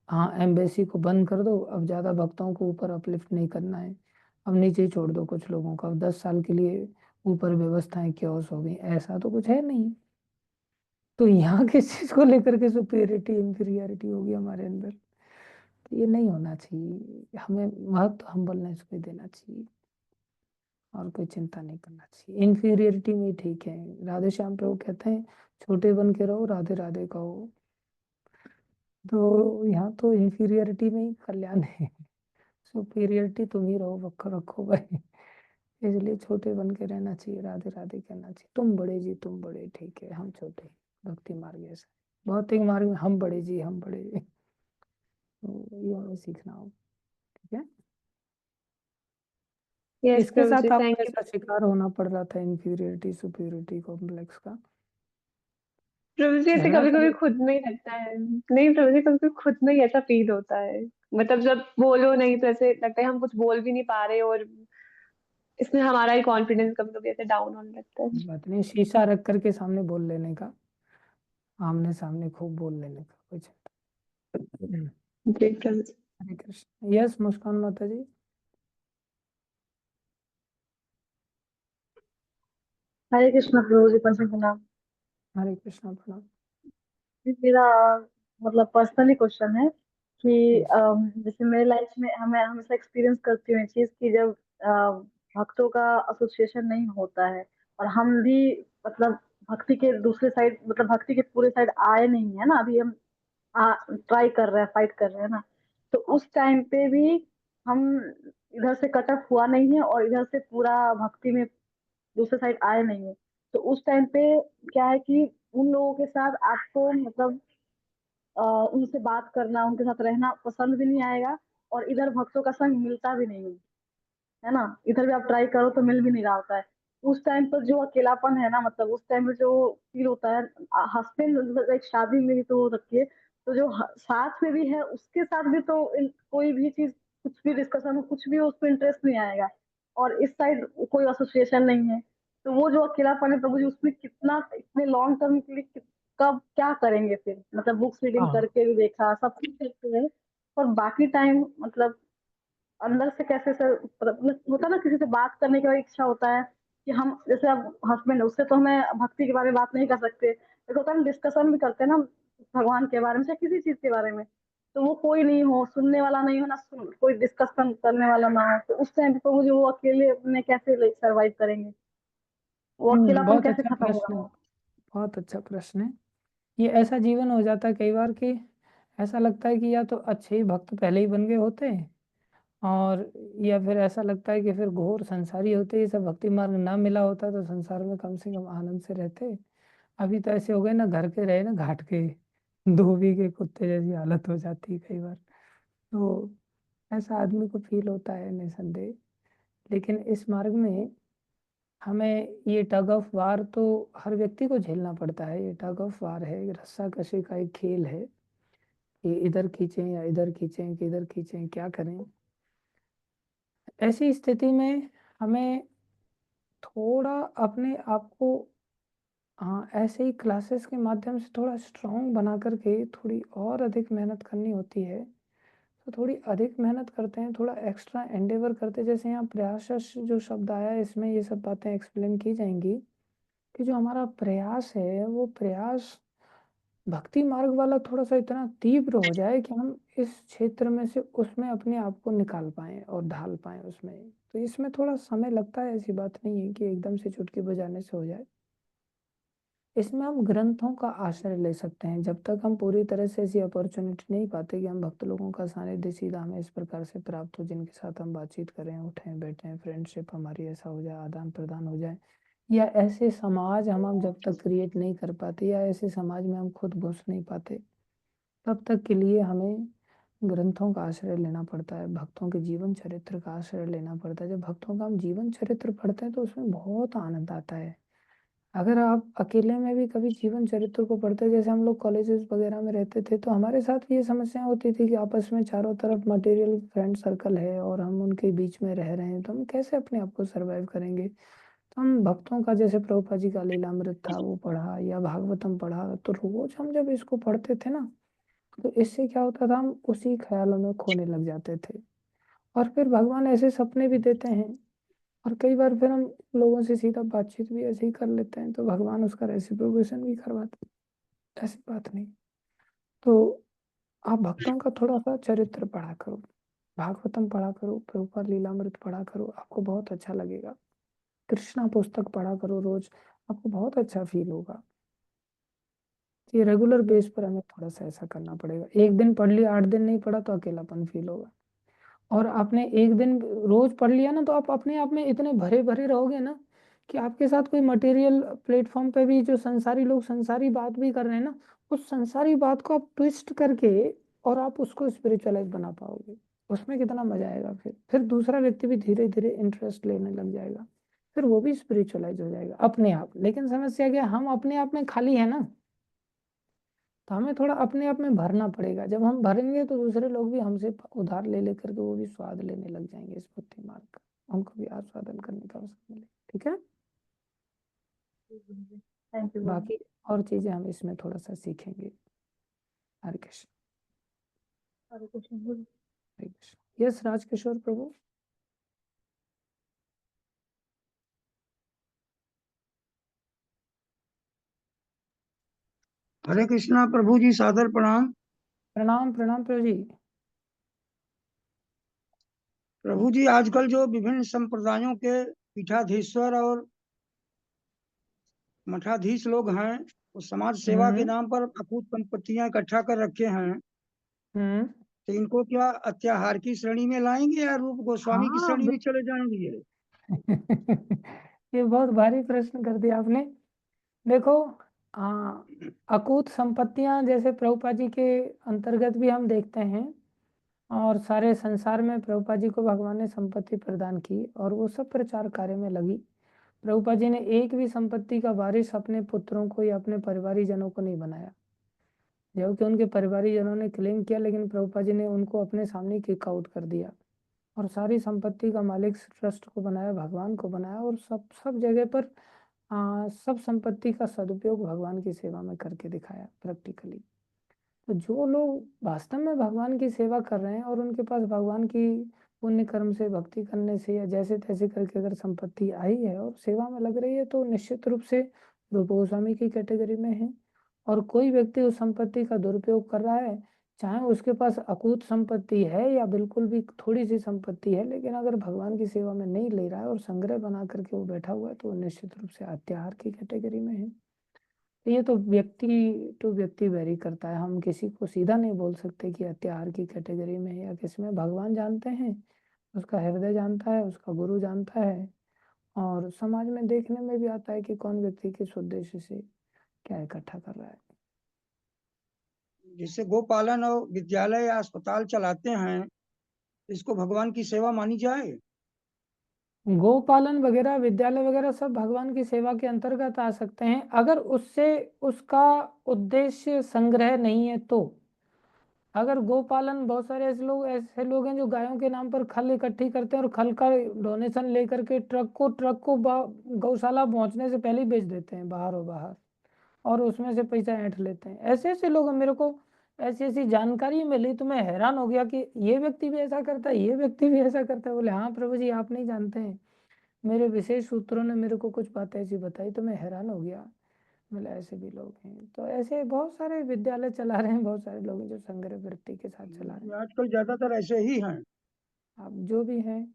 A: हाँ एम्बेसी को बंद कर दो, अब ज़्यादा भक्तों को ऊपर अपलिफ्ट नहीं करना है, अब नीचे ही छोड़ दो कुछ लोगों को, अब 10 साल के लिए ऊपर व्यवस्थाएं क्योस हो गई, ऐसा तो कुछ है नहीं। तो यहाँ किस चीज को लेकर के सुपीरियरिटी इंफीरियरिटी होगी हमारे अंदर। तो ये नहीं होना चाहिए। हमें महत्व हम्बलनेस को ही देना चाहिए, और कोई चिंता नहीं करना चाहिए। इंफीरियरिटी में ठीक है। राधे श्याम प्रभु कहते हैं छोटे बन के रहो, राधे राधे कहो। तो यहाँ तो इंफीरियरिटी में ही कल्याण है। सुपीरियरिटी तुम ही रहो, रखो रखो भाई। इसलिए छोटे बन के रहना चाहिए, राधे राधे कहना चाहिए। तुम बड़े जी तुम बड़े, ठीक है हम छोटे। भक्ति मार्ग ऐसा है। भौतिक मार्ग में हम बड़े जी हम बड़े। तो ये हमें सीखना होगा। ठीक है।
B: यस
A: किसके
B: प्रभु जी,
A: साथ आपको
B: थैंक यू।
A: ऐसा शिकार होना पड़ रहा था इंफीरियरिटी सुपीरियरिटी कॉम्प्लेक्स का।
B: प्रभु जी ऐसे
A: झगड़ा
B: कभी
A: चल
B: कभी
A: रहा
B: खुद में ही लगता है। नहीं प्रभु जी, कभी कभी खुद में ही ऐसा फील होता है। मतलब जब बोलो नहीं तो ऐसे लगता है हम कुछ बोल भी नहीं पा रहे, और इसमें हमारा ही कॉन्फिडेंस कभी कभी ऐसे डाउन होने लगता है।
A: था। बात नहीं, शीशा रख करके सामने बोल लेने का, आमने सामने खूब बोल लेने का, कोई चिंता नहीं।
B: जी प्रभु जी।
A: हरे कृष्ण। यस मुस्कान माता जी।
C: हरे कृष्ण प्रभु जी, प्रणाम।
A: हरे कृष्ण प्रणाम।
C: मेरा मतलब पर्सनली क्वेश्चन है कि
A: यस।
C: जैसे मेरे लाइफ में हमें हमेशा एक्सपीरियंस करती हूँ ये चीज कि जब भक्तों का एसोसिएशन नहीं होता है, और हम भी मतलब भक्ति के दूसरे साइड, मतलब भक्ति के पूरे साइड आए नहीं है ना, अभी हम ट्राई कर रहे हैं, फाइट कर रहे हैं ना। तो उस टाइम पे भी हम इधर से कट ऑफ हुआ नहीं है और इधर से पूरा भक्ति में दूसरे साइड आए नहीं है। तो उस टाइम पे क्या है कि उन लोगों के साथ आपको मतलब उनसे बात करना, उनके साथ रहना पसंद भी नहीं आएगा और इधर भक्तों का संग मिलता भी नहीं है ना? इधर भी आप ट्राई करो तो मिल भी नहीं रहा होता है। उस टाइम पर जो अकेलापन है ना, मतलब उस टाइम पे जो फील होता है, हस्बैंड लाइक शादी में भी तो हो सकती है, तो जो साथ में भी है उसके साथ भी तो कोई भी चीज, कुछ भी डिस्कशन हो, कुछ भी हो, उसमें इंटरेस्ट नहीं आएगा और इस साइड कोई एसोसिएशन नहीं है। तो वो जो अकेलापन है प्रभु जी, उसमें कितना इतने लॉन्ग टर्म के लिए कब क्या करेंगे फिर? मतलब बुक्स रीडिंग
A: हाँ
C: करके भी देखा, सब कुछ करते हैं, और बाकी टाइम मतलब अंदर से कैसे सर, मतलब होता है ना, किसी से बात करने का इच्छा होता है कि हम जैसे अब हस्बैंड, उससे तो हमें भक्ति के बारे में बात नहीं कर सकते, एक होता है ना डिस्कशन भी करते हैं ना भगवान के बारे में या किसी चीज के बारे में, तो वो कोई नहीं हो, सुनने वाला नहीं हो ना, कोई डिस्कशन करने वाला ना हो, तो उस टाइम पे तो मुझे वो अकेले अपने कैसे सरवाइव करेंगे, वो अकेलापन
A: बहुत
C: कैसे
A: अच्छा
C: खत्म
A: प्रश्न है,
C: होगा?
A: बहुत अच्छा प्रश्न है। ये ऐसा जीवन हो जाता है कई बार कि ऐसा लगता है कि या तो अच्छे ही भक्त पहले ही बन गए होते हैं, और या फिर ऐसा लगता है कि फिर घोर संसारी होते, ये सब भक्ति मार्ग ना मिला होता तो संसार में कम से कम आनंद से रहते। अभी तो ऐसे हो गए ना, घर के रहे ना घाट के, धोबी के कुत्ते जैसी हालत हो जाती है कई बार। तो ऐसा आदमी को फील होता है निसंदेह। लेकिन इस मार्ग में हमें ये टग ऑफ वार तो हर व्यक्ति को झेलना पड़ता है। ये टग ऑफ वार है, ये रस्साकशी का एक खेल है कि इधर खींचें या इधर खींचें, कि इधर खींचें, क्या करें। ऐसी स्थिति में हमें थोड़ा अपने आप को, हाँ, ऐसे ही क्लासेस के माध्यम से थोड़ा स्ट्रांग बना करके थोड़ी और अधिक मेहनत करनी होती है। तो थोड़ी अधिक मेहनत करते हैं, थोड़ा एक्स्ट्रा एंडेवर करते हैं। जैसे यहाँ प्रयास जो शब्द आया है, इसमें ये सब बातें एक्सप्लेन की जाएंगी कि जो हमारा प्रयास है वो प्रयास भक्ति मार्ग वाला थोड़ा सा इतना तीव्र हो जाए कि हम इस क्षेत्र में से उसमें अपने आप को निकाल पाएं और ढाल पाएं उसमें। तो इसमें थोड़ा समय लगता है, ऐसी बात नहीं है कि एकदम से चुटकी बजाने से हो जाए। इसमें हम ग्रंथों का आश्रय ले सकते हैं। जब तक हम पूरी तरह से ऐसी अपॉर्चुनिटी नहीं पाते कि हम भक्त लोगों का सानिध्य सीधा हमें इस प्रकार से प्राप्त हो, जिनके साथ हम बातचीत करें, उठें बैठें, फ्रेंडशिप हमारी ऐसा हो जाए, आदान प्रदान हो जाए, या ऐसे समाज हम जब तक क्रिएट नहीं कर पाते, या ऐसे समाज में हम खुद घुस नहीं पाते, तब तक के लिए हमें ग्रंथों का आश्रय लेना पड़ता है, भक्तों के जीवन चरित्र का आश्रय लेना पड़ता है। जब भक्तों का हम जीवन चरित्र पढ़ते हैं तो उसमें बहुत आनंद आता है। अगर आप अकेले में भी कभी जीवन चरित्र को पढ़ते हैं, जैसे हम लोग कॉलेजेस वगैरह में रहते थे, तो हमारे साथ भी ये समस्या होती थी कि आपस में चारों तरफ मटेरियल फ्रेंड सर्कल है और हम उनके बीच में रह रहे हैं, तो हम कैसे अपने आप को सरवाइव करेंगे। तो हम भक्तों का, जैसे प्रभुपाद जी का लीलामृत था वो पढ़ा, या भागवतम पढ़ा, तो रोज हम जब इसको पढ़ते थे ना, तो इससे क्या होता था, हम उसी ख्यालों में खोने लग जाते थे। और फिर भगवान ऐसे सपने भी देते हैं, और कई बार फिर हम लोगों से सीधा बातचीत भी ऐसे ही कर लेते हैं, तो भगवान उसका रेसिप्रोकेशन भी करवाते हैं। ऐसी बात नहीं। तो आप भक्तों का थोड़ा सा चरित्र पढ़ा करो, भागवतम पढ़ा करो, प्रभुपाद लीलामृत पढ़ा करो, आपको बहुत अच्छा लगेगा। कृष्णा पुस्तक पढ़ा करो रोज, आपको बहुत अच्छा फील होगा। ये रेगुलर बेस पर हमें थोड़ा सा ऐसा करना पड़ेगा। एक दिन पढ़ लिया, 8 दिन नहीं पढ़ा तो अकेलापन फील होगा। और आपने एक दिन रोज पढ़ लिया ना, तो आप अपने आप में इतने भरे भरे रहोगे ना कि आपके साथ कोई मटेरियल प्लेटफॉर्म पे भी जो संसारी लोग संसारी बात भी कर रहे हैं ना, उस संसारी बात को आप ट्विस्ट करके और आप उसको स्पिरिचुअलाइज बना पाओगे। उसमें कितना मजा आएगा। फिर दूसरा व्यक्ति भी धीरे धीरे इंटरेस्ट लेने लग जाएगा, फिर वो भी स्पिरिचुअलाइज हो जाएगा अपने आप। लेकिन समस्या क्या है, हम अपने आप में खाली है ना, तो हमें थोड़ा अपने आप में भरना पड़ेगा। जब हम भरेंगे तो दूसरे लोग भी हमसे उधार ले लेकर के वो भी स्वाद लेने लग जाएंगे इस भक्ति मार्ग का, उनको भी आस्वादन करने का अवसर मिले। ठीक है।
C: Thank you.
A: बाकी और चीजें हम इसमें थोड़ा सा सीखेंगे। हरे कृष्ण।
C: हरे कृष्ण।
A: हरे कृष्ण। यस राजकिशोर प्रभु।
D: हरे कृष्णा प्रभु जी, सादर प्रणाम।
A: प्रणाम प्रणाम प्रभु जी।
D: प्रभु जी, आजकल जो विभिन्न संप्रदायों के पीठाधीश्वर और मठाधीश लोग हैं, वो समाज सेवा के नाम पर अकूत संपत्तियां इकट्ठा कर रखे हैं।
A: हम्म
D: तो इनको क्या अत्याहार की श्रेणी में लाएंगे या रूप गोस्वामी की
A: हाँ
D: श्रेणी में चले जाएंगे ये?
A: ये बहुत भारी प्रश्न कर दिया आपने। देखो, अकूत संपत्तियां जैसे प्रभुपाद जी के अंतर्गत भी हम देखते हैं, और सारे संसार में प्रभुपाद जी को भगवान ने संपत्ति प्रदान की और वो सब प्रचार कार्य में लगी। प्रभुपाद जी ने एक भी संपत्ति का वारिस अपने पुत्रों को या अपने परिवारीजनों को नहीं बनाया, जबकि उनके परिवारीजनों ने क्लेम किया, लेकिन प्रभुपाद जी ने उनको अपने सामने किक आउट कर दिया और सारी संपत्ति का मालिक ट्रस्ट को बनाया, भगवान को बनाया, और सब सब जगह पर सब संपत्ति का सदुपयोग भगवान की सेवा में करके दिखाया प्रैक्टिकली। तो जो लोग वास्तव में भगवान की सेवा कर रहे हैं और उनके पास भगवान की पुण्य कर्म से, भक्ति करने से या जैसे तैसे करके अगर संपत्ति आई है और सेवा में लग रही है, तो निश्चित रूप से रूप गोस्वामी की कैटेगरी में है। और कोई व्यक्ति उस संपत्ति का दुरुपयोग कर रहा है, चाहे उसके पास अकूत संपत्ति है या बिल्कुल भी थोड़ी सी संपत्ति है, लेकिन अगर भगवान की सेवा में नहीं ले रहा है और संग्रह बना करके वो बैठा हुआ है, तो निश्चित रूप से अत्याहार की कैटेगरी में है। ये तो व्यक्ति टू व्यक्ति वेरी करता है, हम किसी को सीधा नहीं बोल सकते कि अत्याहार की कैटेगरी में है या किसी में। भगवान जानते हैं, उसका हृदय जानता है, उसका गुरु जानता है, और समाज में देखने में भी आता है कि कौन व्यक्ति किस उद्देश्य से क्या इकट्ठा कर रहा है।
D: जैसे गोपालन और विद्यालय या अस्पताल चलाते हैं, इसको भगवान की सेवा मानी जाए?
A: गोपालन वगैरह, विद्यालय वगैरह सब भगवान की सेवा के अंतर्गत आ सकते हैं, अगर उससे उसका उद्देश्य संग्रह नहीं है तो। अगर गोपालन, बहुत सारे ऐसे लोग हैं जो गायों के नाम पर खल इकट्ठी करते हैं और खल का डोनेशन लेकर के ट्रक को गौशाला पहुंचने से पहले ही बेच देते हैं बाहर, और उसमें से पैसा ऐंठ लेते हैं। ऐसे ऐसे लोग, मेरे को ऐसी ऐसी जानकारी मिली तो मैं हैरान हो गया कि ये व्यक्ति भी ऐसा करता है, ये व्यक्ति भी ऐसा करता है। बोले हाँ प्रभु जी, आप नहीं जानते हैं, मेरे विशेष सूत्रों ने मेरे को कुछ बातें ऐसी बताई, तो मैं हैरान हो गया। मतलब ऐसे भी लोग हैं, तो ऐसे बहुत सारे विद्यालय चला रहे हैं, बहुत सारे लोग हैं जो संग्रह वृत्ति के साथ चला रहे हैं।
D: आजकल ज्यादातर ऐसे ही हैं।
A: अब जो भी है,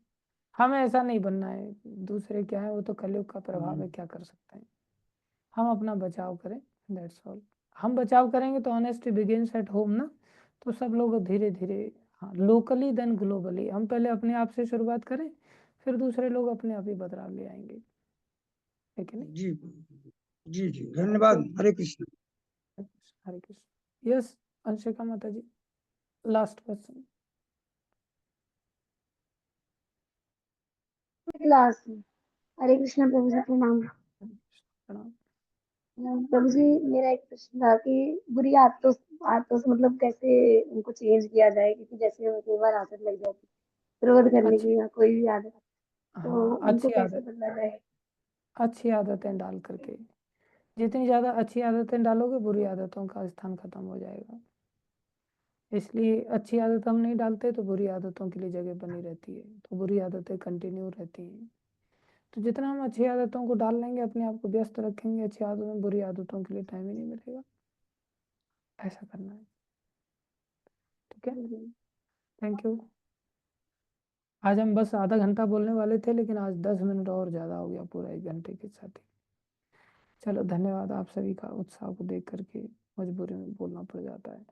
A: हमें ऐसा नहीं बनना है। दूसरे क्या है, वो तो कलयुग का प्रभाव है, क्या कर सकते हैं। हम अपना बचाव करें, दैट्स ऑल। हम बचाव करेंगे तो ऑनेस्टी बिगिंस एट होम ना, तो सब लोग धीरे धीरे, हाँ, लोकली देन ग्लोबली। हम पहले अपने आप से शुरुआत करें, फिर दूसरे लोग अपने आप ही बदलाव ले आएंगे, है कि नहीं?
D: जी जी जी, धन्यवाद। हरे कृष्ण।
A: हरे कृष्ण। यस, अंशिका माता जी, लास्ट क्वेश्चन।
E: क्लास में। हरे कृष्णा प्रभु जी, प्रणाम।
A: प्रणाम।
E: प्रभु जी, मेरा एक प्रश्न था कि बुरी आदतों से मतलब कैसे उनको चेंज किया जाए, क्योंकि जैसे हमें कई बार आदत लग जाती है क्रोध करने
A: अच्छी,
E: की या कोई भी आदत, तो
A: हाँ,
E: उनको
A: अच्छी
E: कैसे
A: आदत,
E: बदला जाए?
A: अच्छी आदतें डाल करके। जितनी ज़्यादा अच्छी आदतें डालोगे, बुरी आदतों का स्थान खत्म हो जाएगा। इसलिए अच्छी आदत हम नहीं डालते तो बुरी आदतों के लिए जगह बनी रहती है, तो बुरी आदतें कंटिन्यू रहती हैं। तो जितना हम अच्छी आदतों को डाल लेंगे, अपने आप को व्यस्त रखेंगे अच्छी आदतों में, बुरी आदतों के लिए टाइम ही नहीं मिलेगा। ऐसा करना है, ठीक है? Thank you. आज हम बस आधा घंटा बोलने वाले थे, लेकिन आज 10 मिनट और ज़्यादा हो गया, पूरा 1 घंटे के साथ ही। चलो, धन्यवाद। आप सभी का उत्साह को देख करके मजबूरी में बोलना पड़ जाता है।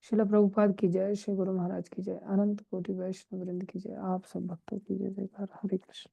A: शिला प्रभुपाद की जय, श्री गुरु महाराज की जय, अनंत कोटि वैष्णव वृंद की जय, आप सब भक्तों की जय जयकार। हरे कृष्ण।